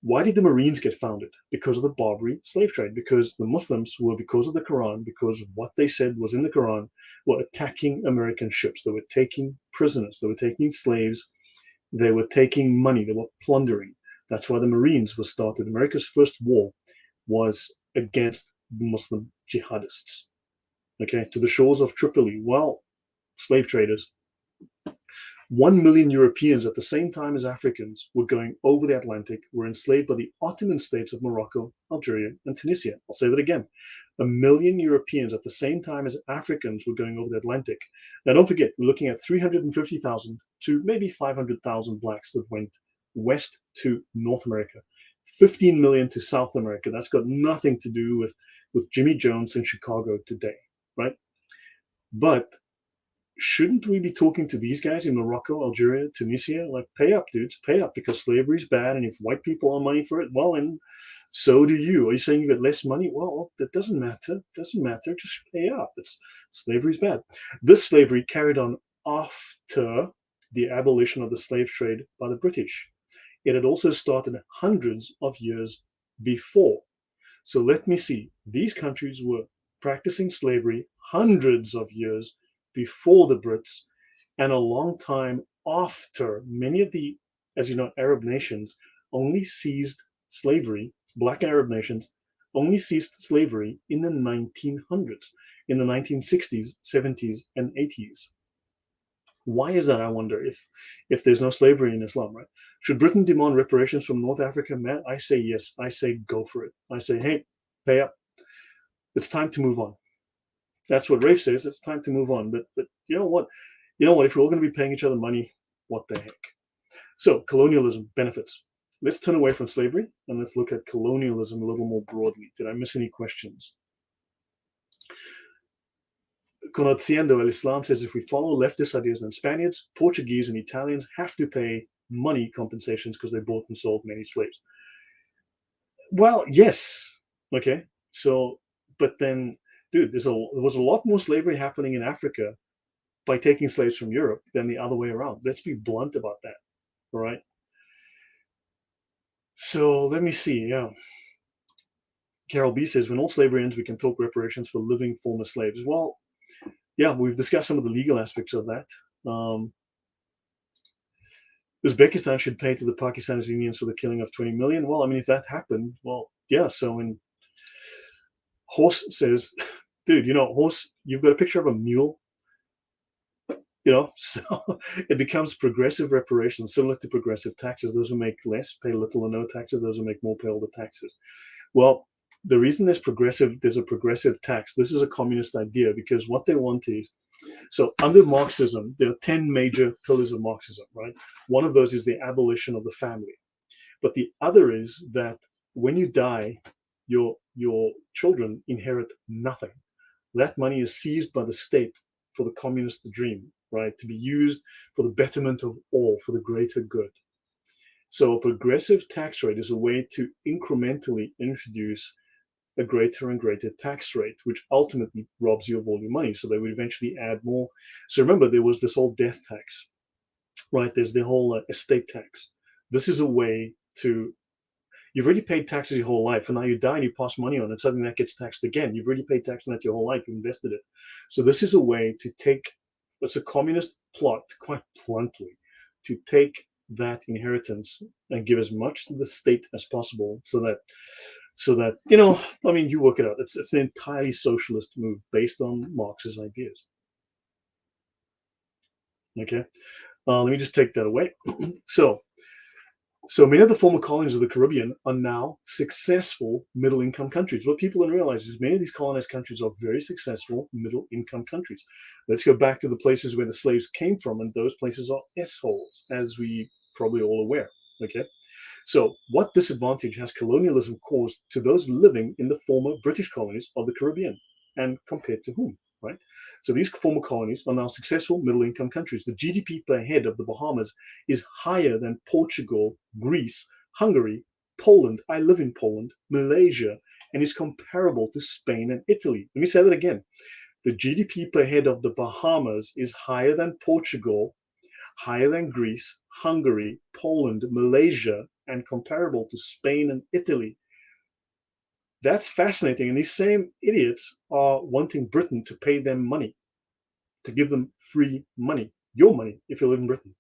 Why did the Marines get founded? Because of the Barbary slave trade. Because the Muslims were, because of the Quran, because of what they said was in the Quran, were attacking American ships. They were taking prisoners. They were taking slaves. They were taking money. They were plundering. That's why the Marines were started. America's first war was against the Muslim jihadists. Okay, to the shores of Tripoli. Well, slave traders. 1 million Europeans at the same time as Africans were going over the Atlantic, were enslaved by the Ottoman states of Morocco, Algeria, and Tunisia. I'll say that again. 1 million Europeans at the same time as Africans were going over the Atlantic. Now, don't forget, we're looking at 350,000 to maybe 500,000 blacks that went west to North America. 15 million to South America. That's got nothing to do with Jimmy Jones in Chicago today, right? But shouldn't we be talking to these guys in Morocco, Algeria, Tunisia? Like, pay up, dudes, pay up, because slavery is bad, and if white people want money for it, well, then So do you. Are you saying you get less money? Well, that doesn't matter. Doesn't matter. Just pay up. Slavery's bad. This slavery carried on after the abolition of the slave trade by the British. It had also started hundreds of years before. So let me see. These countries were practicing slavery hundreds of years before the Brits and a long time after. Many of the, as you know, Arab nations only ceased slavery, black Arab nations only ceased slavery in the 1900s, in the 1960s, 70s, and 80s. Why is that, I wonder, if there's no slavery in Islam, right? Should Britain demand reparations from North Africa? Man, I say yes. I say go for it. I say, hey, pay up. It's time to move on. That's what Rafe says. It's time to move on. But you know what? You know what? If we're all going to be paying each other money, what the heck? So colonialism benefits. Let's turn away from slavery and let's look at colonialism a little more broadly. Did I miss any questions? Conociendo el Islam says if we follow leftist ideas, then Spaniards, Portuguese, and Italians have to pay money compensations because they bought and sold many slaves. Well, yes. Okay. So, but then, dude, there was a lot more slavery happening in Africa by taking slaves from Europe than the other way around. Let's be blunt about that. All right. So let me see. Yeah. Carol B says, when all slavery ends, we can talk reparations for living former slaves. Well, yeah, we've discussed some of the legal aspects of that. Uzbekistan should pay to the Pakistani Indians for the killing of 20 million. Well, I mean, if that happened, well, yeah. So when Horse says, dude, you know, Horse, you've got a picture of a mule, you know, so it becomes progressive reparations, similar to progressive taxes. Those who make less pay little or no taxes. Those who make more pay all the taxes. Well, the reason there's a progressive tax, this is a communist idea because what they want is, so under Marxism, there are 10 major pillars of Marxism, right? One of those is the abolition of the family. But the other is that when you die, your children inherit nothing. That money is seized by the state for the communist dream, right? To be used for the betterment of all, for the greater good. So a progressive tax rate is a way to incrementally introduce a greater and greater tax rate, which ultimately robs you of all your money. So they would eventually add more. So remember, there was this whole death tax, right? There's the whole estate tax. This is a way to, you've already paid taxes your whole life, and now you die and you pass money on it, something that gets taxed again. You've already paid tax on that your whole life, you invested it. So this is a way to take, it's a communist plot, quite bluntly, to take that inheritance and give as much to the state as possible so that you know, I mean, you work it out. It's an entirely socialist move based on Marx's ideas. Okay, let me just take that away. So many of the former colonies of the Caribbean are now successful middle-income countries. What people don't realize is many of these colonized countries are very successful middle-income countries. Let's go back to the places where the slaves came from, and those places are S-holes, as we probably all aware. Okay. So, what disadvantage has colonialism caused to those living in the former British colonies of the Caribbean, and compared to whom, right? So, these former colonies are now successful middle income countries. The GDP per head of the Bahamas is higher than Portugal, Greece, Hungary, Poland. I live in Poland, Malaysia, and is comparable to Spain and Italy. Let me say that again. The GDP per head of the Bahamas is higher than Portugal, higher than Greece, Hungary, Poland, Malaysia, and comparable to Spain and Italy. That's fascinating. And these same idiots are wanting Britain to pay them money, to give them free money, your money, if you live in Britain.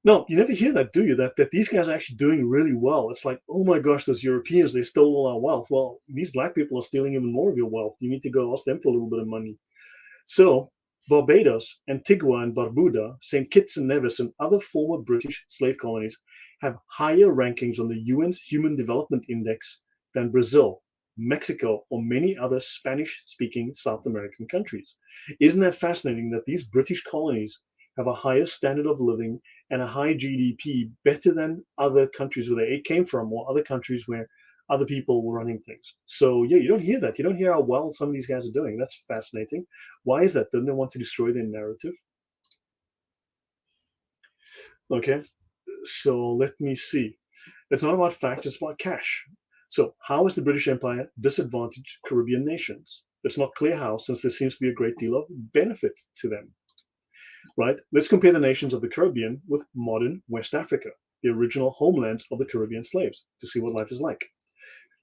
No, you never hear that, do you? That these guys are actually doing really well. It's like, oh my gosh, those Europeans, they stole all our wealth. Well, these black people are stealing even more of your wealth. You need to go ask them for a little bit of money. So Barbados, Antigua and Barbuda, St. Kitts and Nevis, and other former British slave colonies have higher rankings on the UN's Human Development Index than Brazil, Mexico, or many other Spanish-speaking South American countries. Isn't that fascinating that these British colonies have a higher standard of living and a high GDP, better than other countries where they came from, or other countries where other people were running things? So yeah, you don't hear that. You don't hear how well some of these guys are doing. That's fascinating. Why is that? Don't they want to destroy their narrative? Okay, so let me see. It's not about facts, it's about cash. So, how has the British Empire disadvantaged Caribbean nations? It's not clear how, since there seems to be a great deal of benefit to them, right? Let's compare the nations of the Caribbean with modern West Africa, the original homelands of the Caribbean slaves, to see what life is like.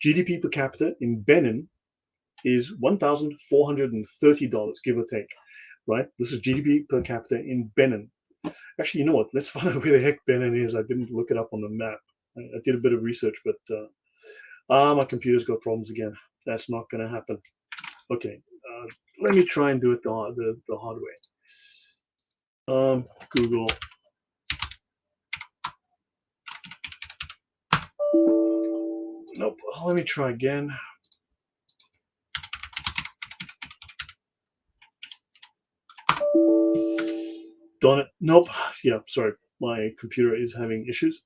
GDP per capita in Benin is $1,430, give or take, right? This is GDP per capita in Benin. Actually, you know what? Let's find out where the heck Benin is. I didn't look it up on the map. I did a bit of research, but my computer's got problems again. That's not going to happen. Okay, let me try and do it the hard way. Google. Nope. Let me try again. Darn it. Nope. Yeah, sorry. My computer is having issues.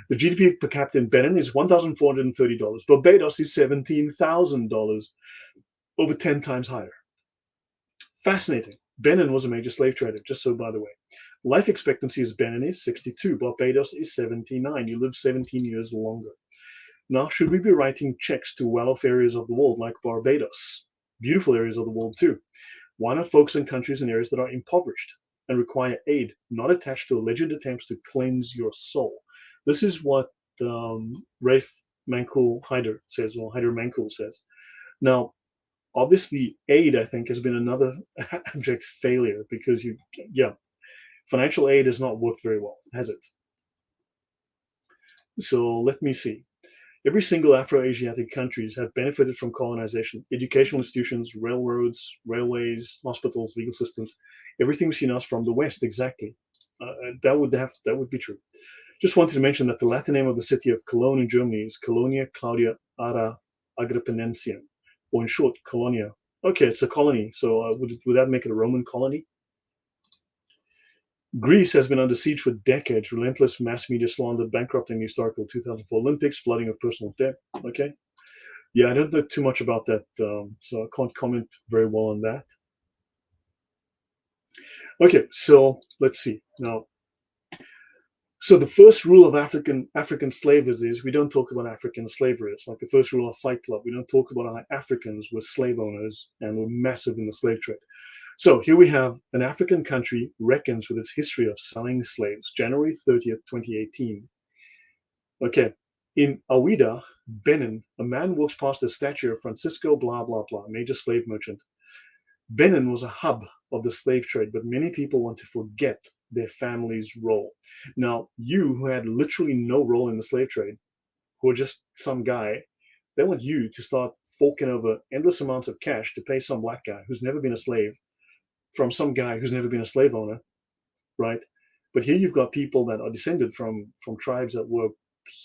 The GDP per capita in Benin is $1,430. Barbados is $17,000, over 10 times higher. Fascinating. Benin was a major slave trader, just so by the way. Life expectancy is Benin is 62, Barbados is 79. You live 17 years longer. Now, should we be writing checks to well-off areas of the world like Barbados? Beautiful areas of the world too. Why not focus on countries and areas that are impoverished and require aid, not attached to alleged attempts to cleanse your soul? This is what Rafe Mankul Haider says, or Haider Mankul says. Now, obviously, aid, I think, has been another abject failure because financial aid has not worked very well, has it? So let me see. Every single Afro-Asiatic countries have benefited from colonization. Educational institutions, railroads, railways, hospitals, legal systems, everything we've seen us from the West, exactly. That would be true. Just wanted to mention that the Latin name of the city of Cologne in Germany is Colonia Claudia Ara Agrippinensium, or in short, Colonia. Okay, it's a colony. So would that make it a Roman colony? Greece has been under siege for decades. Relentless mass media slander, bankrupting the historical 2004 Olympics, flooding of personal debt. Okay. Yeah, I don't know too much about that, so I can't comment very well on that. Okay, so let's see. Now, so the first rule of African slavers is we don't talk about African slavery. It's like the first rule of Fight Club. We don't talk about how Africans were slave owners and were massive in the slave trade. So here we have an African country reckons with its history of selling slaves, January 30th, 2018. Okay, in Ouidah, Benin, a man walks past the statue of Francisco blah, blah, blah, major slave merchant. Benin was a hub of the slave trade, but many people want to forget their family's role. Now, you who had literally no role in the slave trade, who are just some guy, they want you to start forking over endless amounts of cash to pay some black guy who's never been a slave from some guy who's never been a slave owner, right? But here you've got people that are descended from tribes that were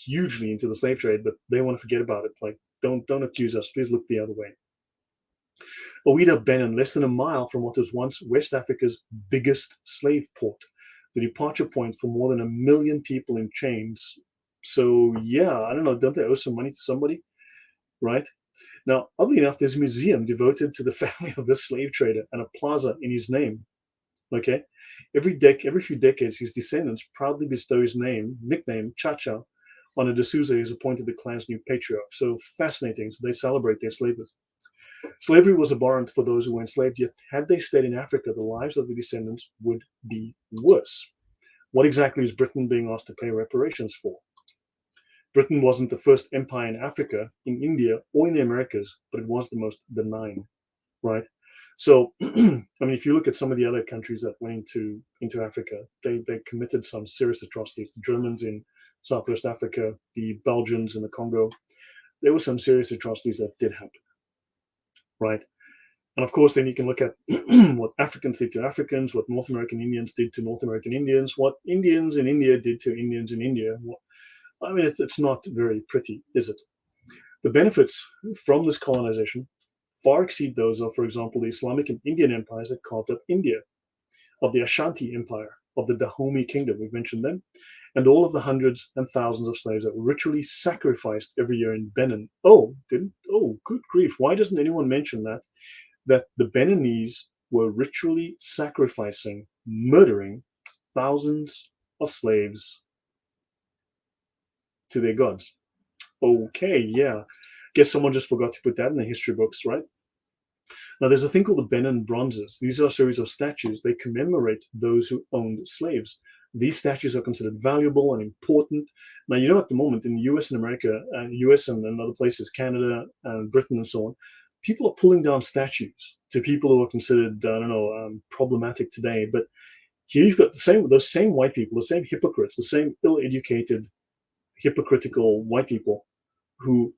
hugely into the slave trade, but they want to forget about it. Like, don't accuse us. Please look the other way. Ouidah, Benin, less than a mile from what was once West Africa's biggest slave port, the departure point for more than 1 million people in chains. So yeah, I don't know, don't they owe some money to somebody, right? Now, oddly enough, there's a museum devoted to the family of this slave trader and a plaza in his name. Okay, every few decades, his descendants proudly bestow his nickname Chacha, on a D'Souza who is appointed the clan's new patriarch. So fascinating. So they celebrate their slavers. Slavery was abhorrent for those who were enslaved, yet had they stayed in Africa, the lives of the descendants would be worse. What exactly is Britain being asked to pay reparations for? Britain wasn't the first empire in Africa, in India, or in the Americas, but it was the most benign, right? So, I mean, if you look at some of the other countries that went into Africa, they committed some serious atrocities. The Germans in Southwest Africa, the Belgians in the Congo, there were some serious atrocities that did happen, right? And of course, then you can look at what Africans did to Africans, what North American Indians did to North American Indians, what Indians in India did to Indians in India. I mean, it's not very pretty, is it? The benefits from this colonization far exceed those of, for example, the Islamic and Indian empires that carved up India, of the Ashanti Empire, of the Dahomey Kingdom, we've mentioned them, and all of the hundreds and thousands of slaves that were ritually sacrificed every year in Benin. Oh, good grief. Why doesn't anyone mention that the Beninese were ritually sacrificing, murdering thousands of slaves to their gods. Okay, yeah. Guess someone just forgot to put that in the history books, right? Now, there's a thing called the Benin bronzes. These are a series of statues. They commemorate those who owned slaves. These statues are considered valuable and important. Now, you know, at the moment in the US and America, US and other places, Canada and Britain and so on, people are pulling down statues to people who are considered, I don't know, problematic today. But here you've got those same white people, the same hypocrites, the same ill-educated, hypocritical white people who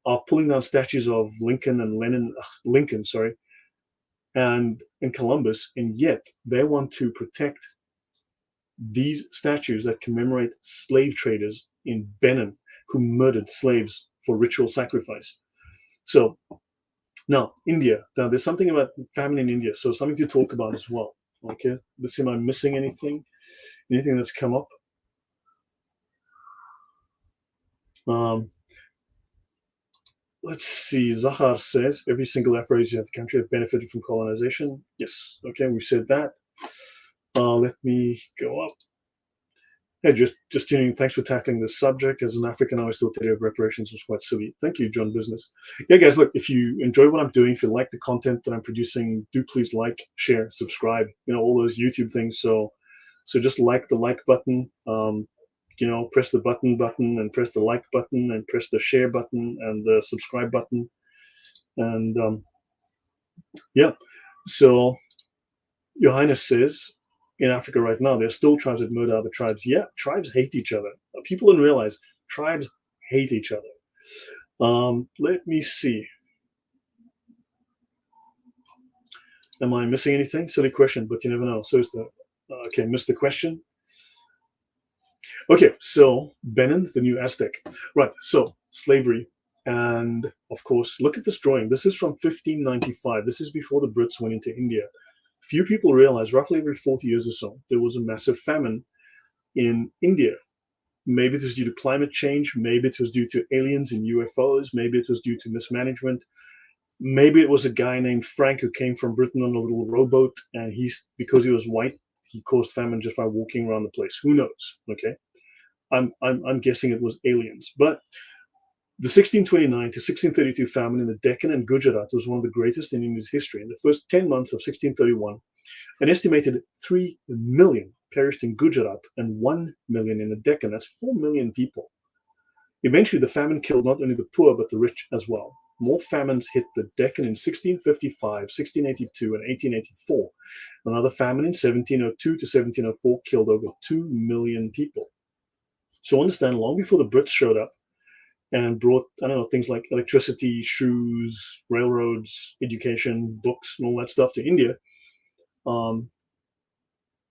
are pulling down statues of Lincoln and Lincoln, sorry, and Columbus, and yet they want to protect these statues that commemorate slave traders in Benin who murdered slaves for ritual sacrifice. So now India. Now there's something about famine in India, so something to talk about as well. Okay, let's see, am I missing anything? Anything that's come up? Let's see. Zahar says every single Afro-Asiatic country have benefited from colonization. Yes. Okay, we said that. Let me go up. Hey, just tuning in. Thanks for tackling this subject. As an African, I always thought the idea of reparations was quite silly. Thank you, John Business. Yeah, guys, look, if you enjoy what I'm doing, if you like the content that I'm producing, do please like, share, subscribe, you know, all those YouTube things. So just like the like button, you know, press the button and press the like button and press the share button and the subscribe button. And yeah, so Your Highness says, in Africa right now, there's still tribes that murder other tribes. Yeah, tribes hate each other. People don't realize tribes hate each other. Let me see. Am I missing anything? Silly question, but you never know. So is the okay, missed the question. Okay, so Benin, the new Aztec. Right, so slavery. And of course, look at this drawing. This is from 1595. This is before the Brits went into India. Few people realize roughly every 40 years or so, there was a massive famine in India. Maybe it was due to climate change. Maybe it was due to aliens and UFOs. Maybe it was due to mismanagement. Maybe it was a guy named Frank who came from Britain on a little rowboat, and because he was white, he caused famine just by walking around the place. Who knows? Okay, I'm guessing it was aliens. But the 1629 to 1632 famine in the Deccan and Gujarat was one of the greatest in India's history. In the first 10 months of 1631, an estimated 3 million perished in Gujarat and 1 million in the Deccan. That's 4 million people. Eventually, the famine killed not only the poor, but the rich as well. More famines hit the Deccan in 1655, 1682, and 1884. Another famine in 1702 to 1704 killed over 2 million people. So understand, long before the Brits showed up and brought, I don't know, things like electricity, shoes, railroads, education, books, and all that stuff to India,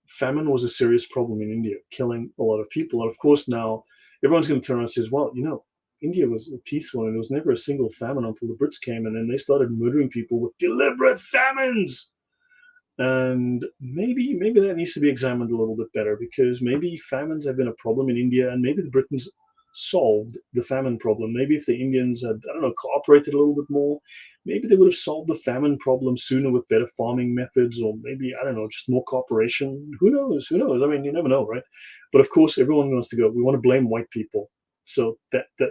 famine was a serious problem in India, killing a lot of people. And of course, now everyone's going to turn around and say, well, you know, India was peaceful and there was never a single famine until the Brits came, and then they started murdering people with deliberate famines. And maybe that needs to be examined a little bit better, because maybe famines have been a problem in India, and maybe the Britons solved the famine problem. Maybe if the Indians had, I don't know, cooperated a little bit more, maybe they would have solved the famine problem sooner with better farming methods, or maybe, I don't know, just more cooperation. Who knows? Who knows? I mean, you never know, right? But of course, everyone wants to go, we want to blame white people. So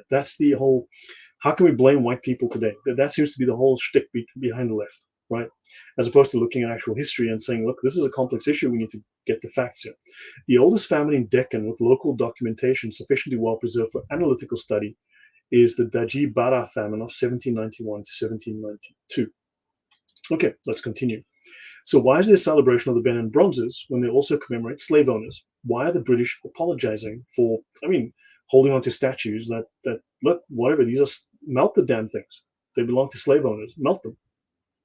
that's the whole, how can we blame white people today? That seems to be the whole shtick behind the left, right? As opposed to looking at actual history and saying, look, this is a complex issue. We need to get the facts here. The oldest famine in Deccan with local documentation sufficiently well preserved for analytical study is the Daji Bara famine of 1791 to 1792. Okay, let's continue. So why is there a celebration of the Benin bronzes when they also commemorate slave owners? Why are the British apologizing for, holding on to statues that look, whatever, these are, melt the damn things. They belong to slave owners, melt them.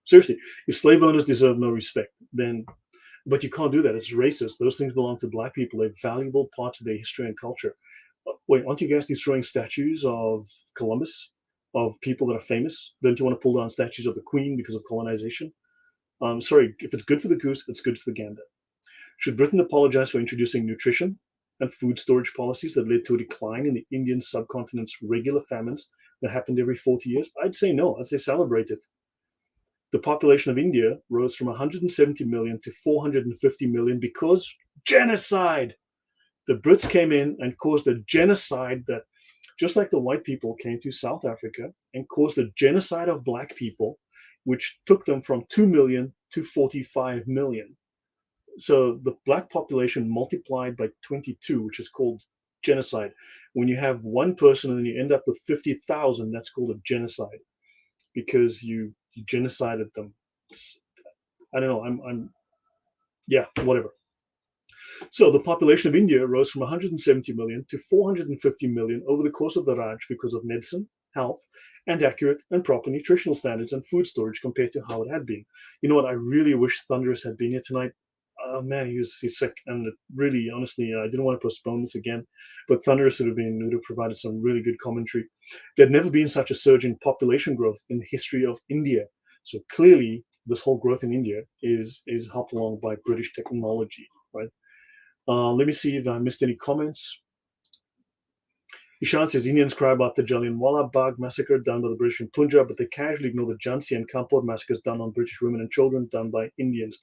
Seriously, if slave owners deserve no respect, then, but you can't do that. It's racist. Those things belong to black people. They're valuable parts of their history and culture. Wait, aren't you guys destroying statues of Columbus, of people that are famous? Don't you want to pull down statues of the Queen because of colonization? Sorry, if it's good for the goose, it's good for the gander. Should Britain apologize for introducing nutrition and food storage policies that led to a decline in the Indian subcontinent's regular famines that happened every 40 years? I'd say no. I'd say celebrate it. The population of India rose from 170 million to 450 million because genocide. The Brits came in and caused a genocide that Just like the white people came to South Africa and caused a genocide of black people, which took them from 2 million to 45 million. So the black population multiplied by 22, which is called genocide. When you have one person and then you end up with 50,000, that's called a genocide because you genocided them. I don't know. Yeah, whatever. So the population of India rose from 170 million to 450 million over the course of the Raj because of medicine, health, and accurate and proper nutritional standards and food storage compared to how it had been. You know what? I really wish Thunderous had been here tonight. Oh man, he's sick, and really, honestly, I didn't want to postpone this again. But Thunderous would have provided some really good commentary. There'd never been such a surge in population growth in the history of India. So clearly, this whole growth in India is helped along by British technology, right? Let me see if I missed any comments. Ishan says Indians cry about the Jallianwala Bagh massacre done by the British in Punjab, but they casually ignore the Jhansi and Kanpur massacres done on British women and children done by Indians.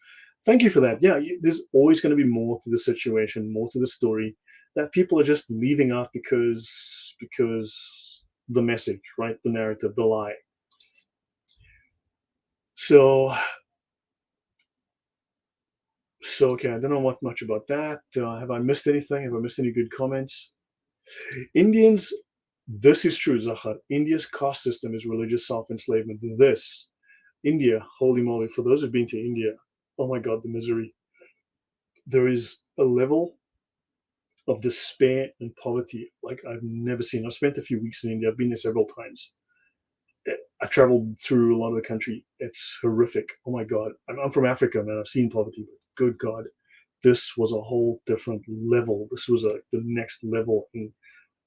Thank you for that. Yeah, there's always going to be more to the situation, more to the story that people are just leaving out because the message, right? The narrative, the lie. So okay, I don't know what much about that. Have I missed anything? Have I missed any good comments? Indians, this is true, Zahar. India's caste system is religious self-enslavement. India, holy moly, for those who've been to India, oh my God, the misery. There is a level of despair and poverty like I've never seen. I've spent a few weeks in India. I've been there several times. I've traveled through a lot of the country. It's horrific. Oh my God. I'm from Africa, man. I've seen poverty, but good God, this was a whole different level. This was the next level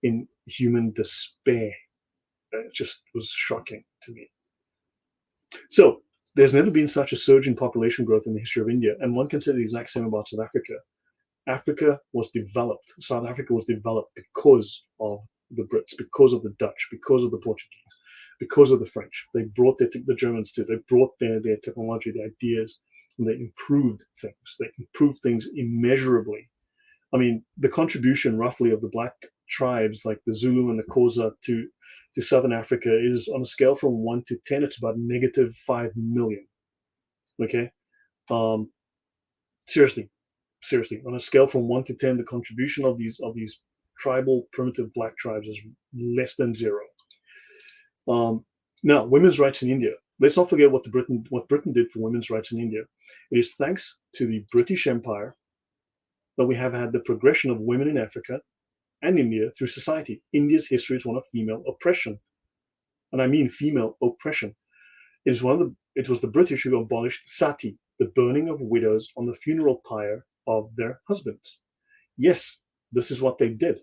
in human despair. It just was shocking to me. So there's never been such a surge in population growth in the history of India, and one can say the exact same about South Africa. South Africa was developed because of the Brits, because of the Dutch, because of the Portuguese, because of the French. They brought the Germans too. They brought their technology, their ideas, and they improved things. They improved things immeasurably. I mean, the contribution roughly of the black tribes like the Zulu and the Xhosa to Southern Africa is on a scale from 1 to 10, it's about negative 5 million. Okay? Seriously, on a scale from 1 to 10, the contribution of these tribal primitive black tribes is less than zero. Now, women's rights in India. Let's not forget what Britain did for women's rights in India. It is thanks to the British Empire that we have had the progression of women in Africa and India through society. India's history is one of female oppression. And I mean female oppression. It was the British who abolished sati, the burning of widows on the funeral pyre of their husbands. Yes, this is what they did.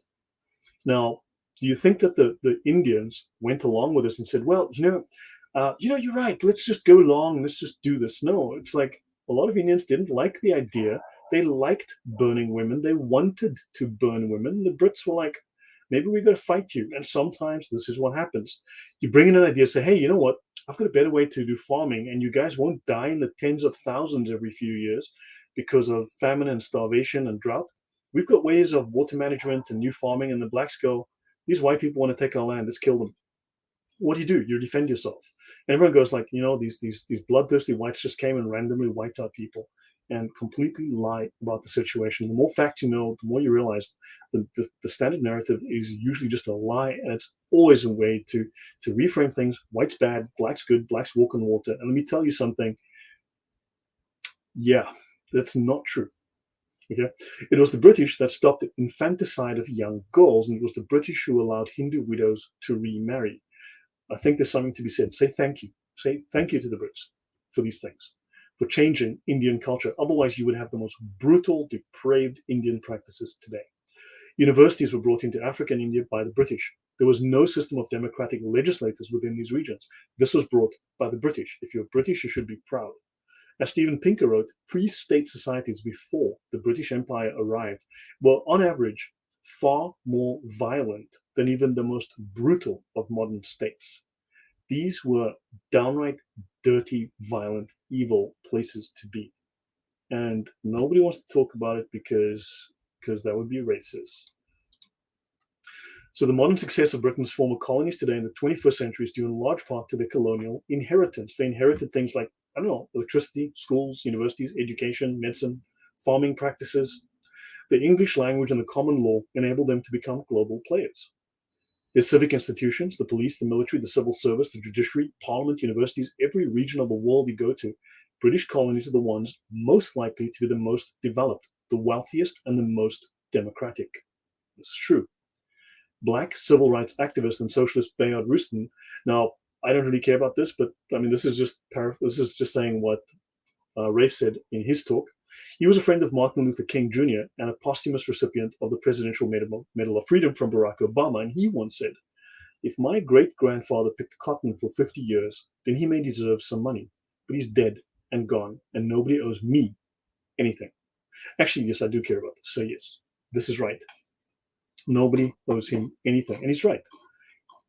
Now, do you think that the Indians went along with this and said, well, you're right, let's just go along, let's just do this? No, it's like a lot of Indians didn't like the idea. They liked burning women. They wanted to burn women. The Brits were like, maybe we're going to fight you. And sometimes this is what happens. You bring in an idea, say, hey, you know what? I've got a better way to do farming, and you guys won't die in the tens of thousands every few years because of famine and starvation and drought. We've got ways of water management and new farming, and the blacks go, these white people want to take our land, let's kill them. What do? You defend yourself. And everyone goes like, these bloodthirsty whites just came and randomly wiped out people and completely lie about the situation. The more facts you know, the more you realize the standard narrative is usually just a lie, and it's always a way to reframe things. White's bad, black's good, blacks walk on water. And let me tell you something. Yeah, that's not true. Okay, it was the British that stopped the infanticide of young girls, and it was the British who allowed Hindu widows to remarry. I think there's something to be said. Say thank you. Say thank you to the Brits for these things, for changing Indian culture. Otherwise, you would have the most brutal, depraved Indian practices today. Universities were brought into Africa and India by the British. There was no system of democratic legislators within these regions. This was brought by the British. If you're British, you should be proud. As Steven Pinker wrote, pre-state societies before the British Empire arrived were, on average, far more violent than even the most brutal of modern states. These were downright dirty, violent, evil places to be. And nobody wants to talk about it because that would be racist. So the modern success of Britain's former colonies today in the 21st century is due in large part to their colonial inheritance. They inherited things like, I don't know, electricity, schools, universities, education, medicine, farming practices. The English language and the common law enabled them to become global players. Their civic institutions, the police, the military, the civil service, the judiciary, parliament, universities, every region of the world you go to, British colonies are the ones most likely to be the most developed, the wealthiest, and the most democratic. This is true. Black civil rights activist and socialist Bayard Rustin. Now, I don't really care about this, but I mean, this is just saying what Rafe said in his talk. He was a friend of Martin Luther King Jr. and a posthumous recipient of the Presidential Medal of Freedom from Barack Obama. And he once said, "If my great-grandfather picked cotton for 50 years, then he may deserve some money. But he's dead and gone, and nobody owes me anything." Actually, yes, I do care about this. So yes, this is right. Nobody owes him anything. And he's right.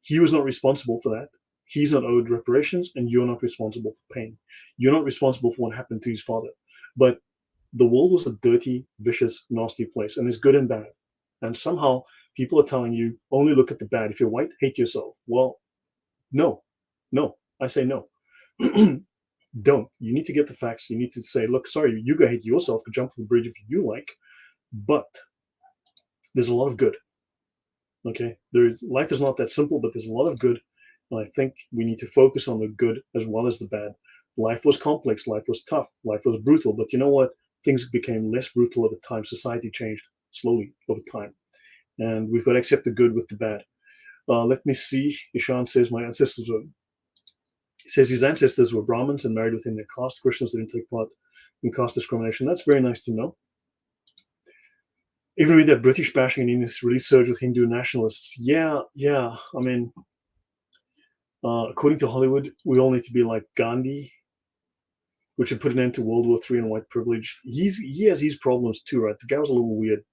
He was not responsible for that. He's not owed reparations, and you're not responsible for pain. You're not responsible for what happened to his father. But the world was a dirty, vicious, nasty place, and there's good and bad. And somehow people are telling you, only look at the bad. If you're white, hate yourself. Well, no, I say no. Don't. You need to get the facts. You need to say, look, sorry, you go hate yourself, go jump off the bridge if you like, but there's a lot of good. Okay, life is not that simple, but there's a lot of good, and I think we need to focus on the good as well as the bad. Life was complex, life was tough, life was brutal, but you know what? Things became less brutal over time. Society changed slowly over time, and we've got to accept the good with the bad. Let me see. Ishan says his ancestors were Brahmins and married within their caste. Christians didn't take part in caste discrimination. That's very nice to know. Even with that British bashing in India really surged with Hindu nationalists. Yeah. I mean, according to Hollywood, we all need to be like Gandhi, which would put an end to World War III and white privilege. He has his problems too, right? The guy was a little weird.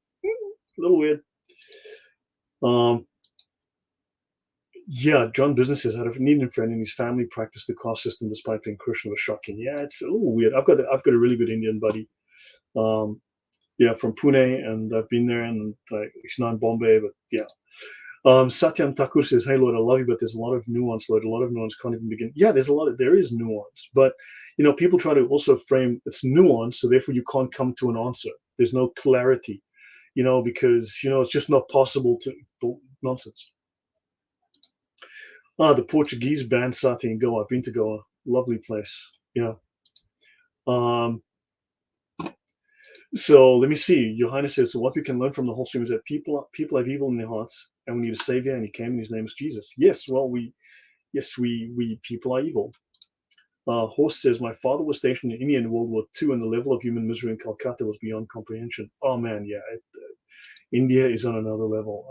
Yeah, John Business says, had a Indian friend and his family practiced the caste system despite being Christian. Was shocking. Yeah, it's a little weird. I've got a really good Indian buddy. Yeah, from Pune, and I've been there, and it's not in Bombay, but yeah. Satyam Thakur says, "Hey Lord, I love you, but there's a lot of nuance, Lord. A lot of nuance can't even begin." Yeah, there is nuance, but people try to also frame it's nuance, so therefore you can't come to an answer. There's no clarity, because it's just not possible to nonsense. The Portuguese band Sati in Goa. I've been to Goa, lovely place. Yeah. So let me see. Your Highness says, so what we can learn from the whole stream is that people have evil in their hearts, and we need a savior, and he came, and his name is Jesus. Yes, well, we people are evil. Horse says, my father was stationed in India in World War II, and the level of human misery in Calcutta was beyond comprehension. Oh man, yeah, India is on another level.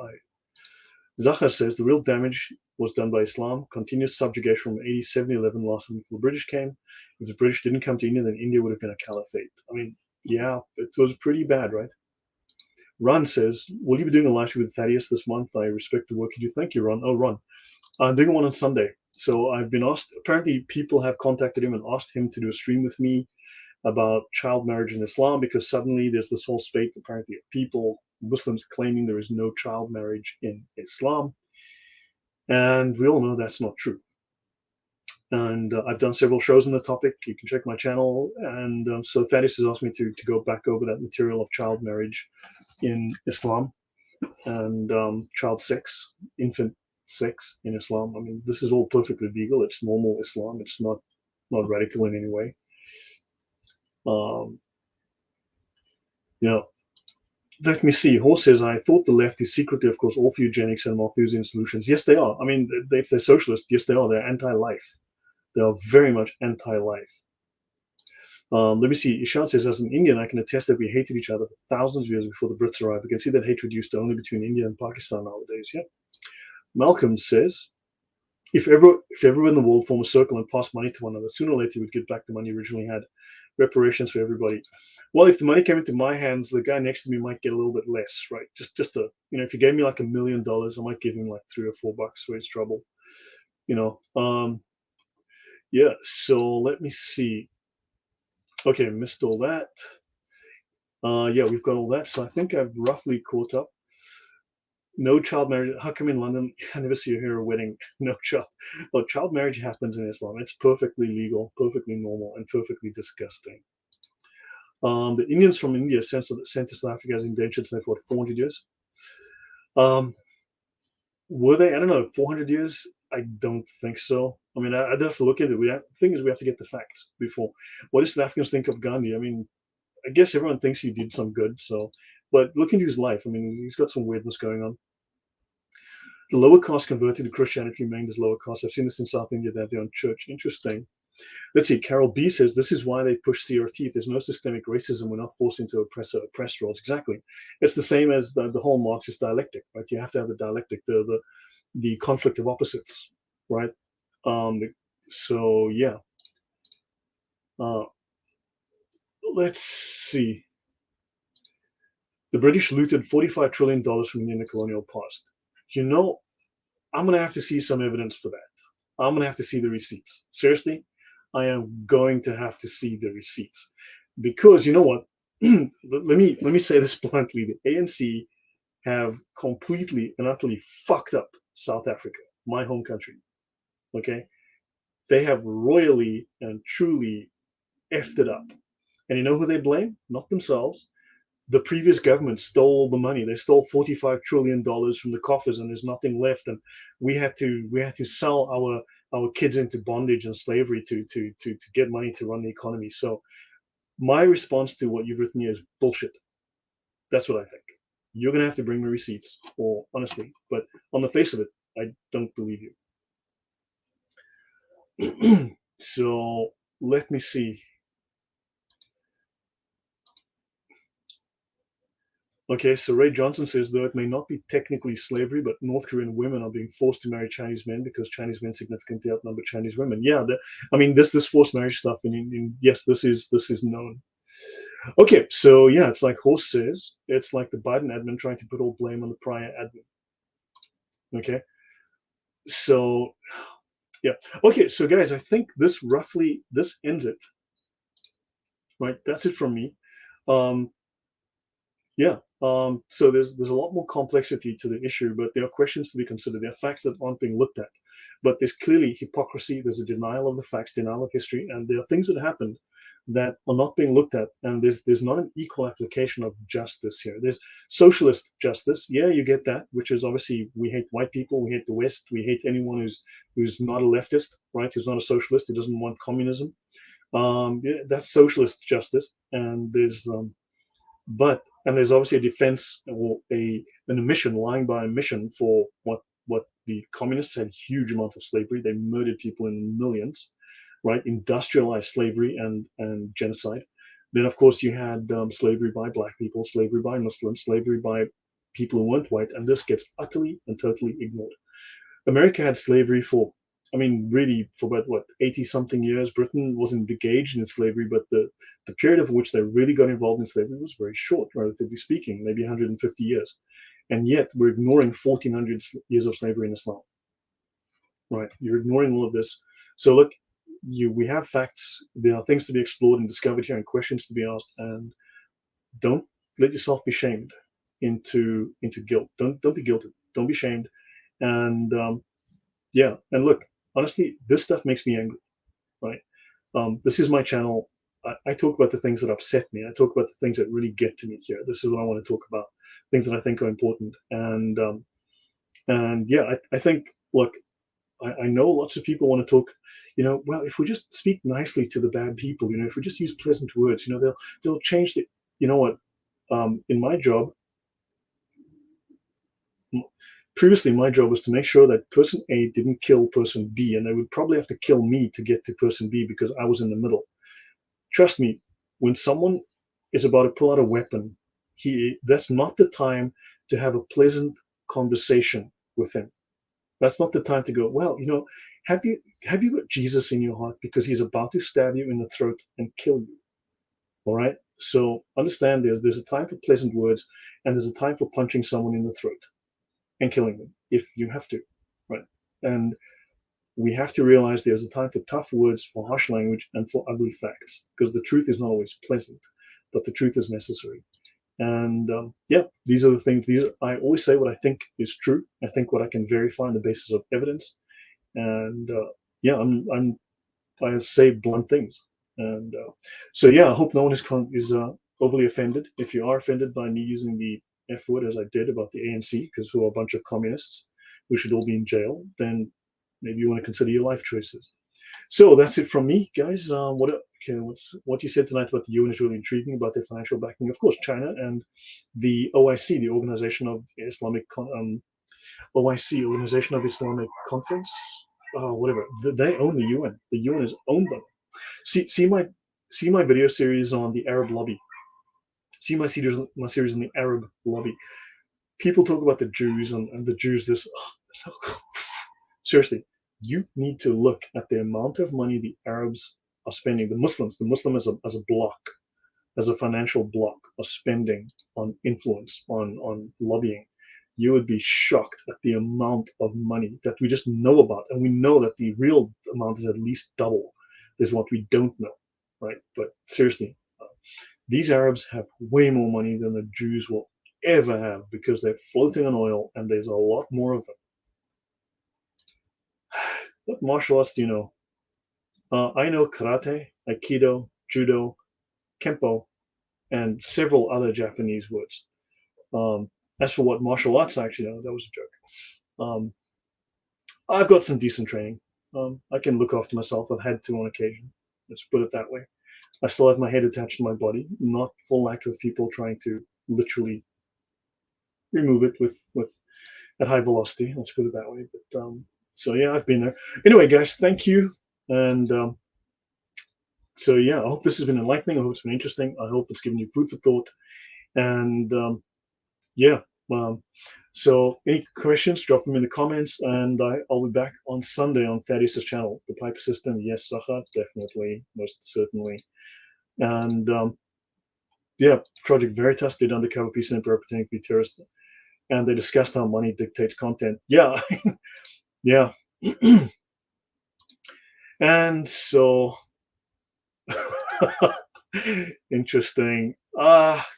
Zahar says, the real damage was done by Islam. Continuous subjugation from 87-11 lasted until the British came. If the British didn't come to India, then India would have been a caliphate. I mean, yeah, it was pretty bad, right? Ron says, will you be doing a live stream with Thaddeus this month? I respect the work you do. Thank you, Ron. Oh, Ron. I'm doing one on Sunday. So I've been asked, apparently people have contacted him and asked him to do a stream with me about child marriage in Islam, because suddenly there's this whole spate, apparently, of people, Muslims claiming there is no child marriage in Islam. And we all know that's not true. And I've done several shows on the topic. You can check my channel. And so Thaddeus has asked me to go back over that material of child marriage in Islam and child sex, infant sex in Islam. I mean, this is all perfectly legal. It's normal Islam. It's not radical in any way. Let me see. Horse says, I thought the left is secretly, of course, all for eugenics and Malthusian solutions. Yes, they are. I mean, if they're socialist, yes, they are. They're anti-life. They are very much anti-life. Let me see. Ishan says, as an Indian, I can attest that we hated each other for thousands of years before the Brits arrived. We can see that hatred used to only between India and Pakistan nowadays. Yeah. Malcolm says, if everyone in the world form a circle and pass money to one another, sooner or later we'd get back the money you originally had. Reparations for everybody. Well, if the money came into my hands, the guy next to me might get a little bit less, right? Just if you gave me like $1 million, I might give him like $3 or $4 where it's trouble. Yeah, so let me see. Okay, missed all that. Yeah, we've got all that. So I think I've roughly caught up. No child marriage. How come in London I never see you hear a wedding? No child. Well, child marriage happens in Islam. It's perfectly legal, perfectly normal, and perfectly disgusting. The Indians from India sent to South Africa as indentured slaves for what, 400 years. Um, were they? I don't know. 400 years? I don't think so. I mean, I'd have to look at it. The thing is, we have to get the facts before. What do South Africans think of Gandhi? I mean, I guess everyone thinks he did some good. So, but look into his life. I mean, he's got some weirdness going on. The lower caste converted to Christianity remained as lower caste. I've seen this in South India. They have their own church. Interesting. Let's see. Carol B says this is why they push CRT. If there's no systemic racism, we're not forced into oppressed roles. Exactly. It's the same as the whole Marxist dialectic, right? You have to have the dialectic, the conflict of opposites, right? So yeah. Let's see. The British looted $45 trillion from the Indian colonial past. You know, I'm going to have to see some evidence for that. I'm going to have to see the receipts. Seriously, I am going to have to see the receipts because you know what? let me say this bluntly: the ANC have completely and utterly fucked up South Africa, my home country. Okay, they have royally and truly effed it up, and you know who they blame? Not themselves. The previous government stole all the money. They stole $45 trillion from the coffers, and there's nothing left. And we had to sell our kids into bondage and slavery to get money to run the economy. So my response to what you've written here is bullshit. That's what I think. You're gonna have to bring me receipts, or honestly, but on the face of it, I don't believe you. So let me see. Okay, so Ray Johnson says, though it may not be technically slavery, but North Korean women are being forced to marry Chinese men because Chinese men significantly outnumber Chinese women. Yeah, I mean this forced marriage stuff. Yes, this is known. Okay, so yeah, it's like Horst says, it's like the Biden admin trying to put all blame on the prior admin. Okay, so yeah, okay, so guys, I think this ends it. Right, that's it from me. Um, Yeah. So there's a lot more complexity to the issue, but there are questions to be considered. There are facts that aren't being looked at, but there's clearly hypocrisy. There's a denial of the facts, denial of history, and there are things that happened that are not being looked at. And there's not an equal application of justice here. There's socialist justice. Yeah, you get that, which is obviously we hate white people, we hate the West, we hate anyone who's not a leftist, right? Who's not a socialist, who doesn't want communism. Yeah, that's socialist justice, and there's obviously a defense or an omission, lying by omission for what the communists had huge amounts of slavery. They murdered people in millions, right? Industrialized slavery and genocide. Then of course you had slavery by black people, slavery by Muslims, slavery by people who weren't white, and this gets utterly and totally ignored. America had slavery for, I mean, really for about what, 80 something years. Britain wasn't engaged in slavery, but the period of which they really got involved in slavery was very short, relatively speaking, maybe 150 years. And yet we're ignoring 1400 years of slavery in Islam. Right? You're ignoring all of this. So look, we have facts. There are things to be explored and discovered here, and questions to be asked. And don't let yourself be shamed into guilt. Don't be guilty. Don't be shamed. And yeah, and look, honestly, this stuff makes me angry, right? This is my channel. I talk about the things that upset me. I talk about the things that really get to me here. This is what I want to talk about, things that I think are important. And yeah, I think, look, I know lots of people want to talk, well, if we just speak nicely to the bad people, if we just use pleasant words, they'll change the, you know what, in my job, previously my job was to make sure that person A didn't kill person B, and they would probably have to kill me to get to person B because I was in the middle. Trust me, when someone is about to pull out a weapon, that's not the time to have a pleasant conversation with him. That's not the time to go, well, have you got Jesus in your heart, because he's about to stab you in the throat and kill you. All right. So understand there's a time for pleasant words, and there's a time for punching someone in the throat and killing them if you have to, right? And we have to realize there's a time for tough words, for harsh language, and for ugly facts, because the truth is not always pleasant, but the truth is necessary. And yeah, these are the things. I always say what I think is true. I think what I can verify on the basis of evidence. And yeah, I say blunt things. And so yeah, I hope no one is overly offended. If you are offended by me using the F word as I did about the ANC, because who are a bunch of communists who should all be in jail, then maybe you want to consider your life choices. So that's it from me, guys. What you said tonight about the UN is really intriguing about their financial backing. Of course, China and the OIC, the Organization of Islamic OIC, Organization of Islamic Conference, whatever. They own the UN. The UN is owned by them. See my video series on the Arab lobby. See my series on the Arab lobby. People talk about the Jews and the Jews. Seriously, you need to look at the amount of money the Arabs are spending. The Muslims as a block, as a financial block, are spending on influence, on lobbying. You would be shocked at the amount of money that we just know about, and we know that the real amount is at least double. Is what we don't know, right? But seriously, these Arabs have way more money than the Jews will ever have because they're floating on oil, and there's a lot more of them. What martial arts do you know? I know karate, aikido, judo, kempo, and several other Japanese words. As for what martial arts I actually know, that was a joke. I've got some decent training. I can look after myself. I've had to on occasion. Let's put it that way. I still have my head attached to my body, not for lack of people trying to literally remove it with at high velocity. Let's put it that way. But so yeah, I've been there. Anyway, guys, thank you. And so yeah, I hope this has been enlightening. I hope it's been interesting. I hope it's given you food for thought. And yeah, so any questions, drop them in the comments, and I'll be back on Sunday on Thaddeus' channel. The Piper System, yes, Saha, definitely, most certainly. And yeah, Project Veritas did Undercover Peace and Emperor pretending to be terrorist, and they discussed how money dictates content. Yeah, yeah. And so interesting.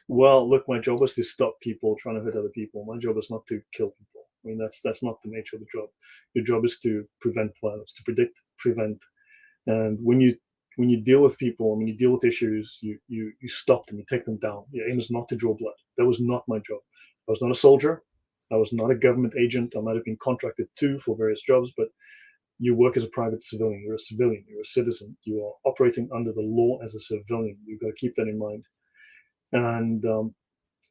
Well, look, my job is to stop people trying to hurt other people. My job is not to kill people. I mean, that's not the nature of the job. Your job is to prevent violence, to prevent. And when you deal with people, when you deal with issues, you stop them, you take them down. Your aim is not to draw blood. That was not my job. I was not a soldier. I was not a government agent. I might have been contracted to for various jobs, but you work as a private civilian. You're a civilian. You're a citizen. You are operating under the law as a civilian. You've got to keep that in mind. And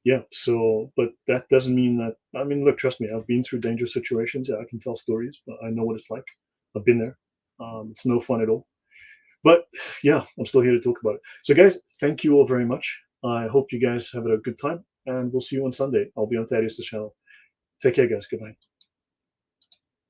yeah, so, but that doesn't mean that, I mean, look, trust me, I've been through dangerous situations. Yeah, I can tell stories, but I know what it's like. I've been there. It's no fun at all. But yeah, I'm still here to talk about it. So, guys, thank you all very much. I hope you guys have a good time, and we'll see you on Sunday. I'll be on Thaddeus' channel. Take care, guys. Good night.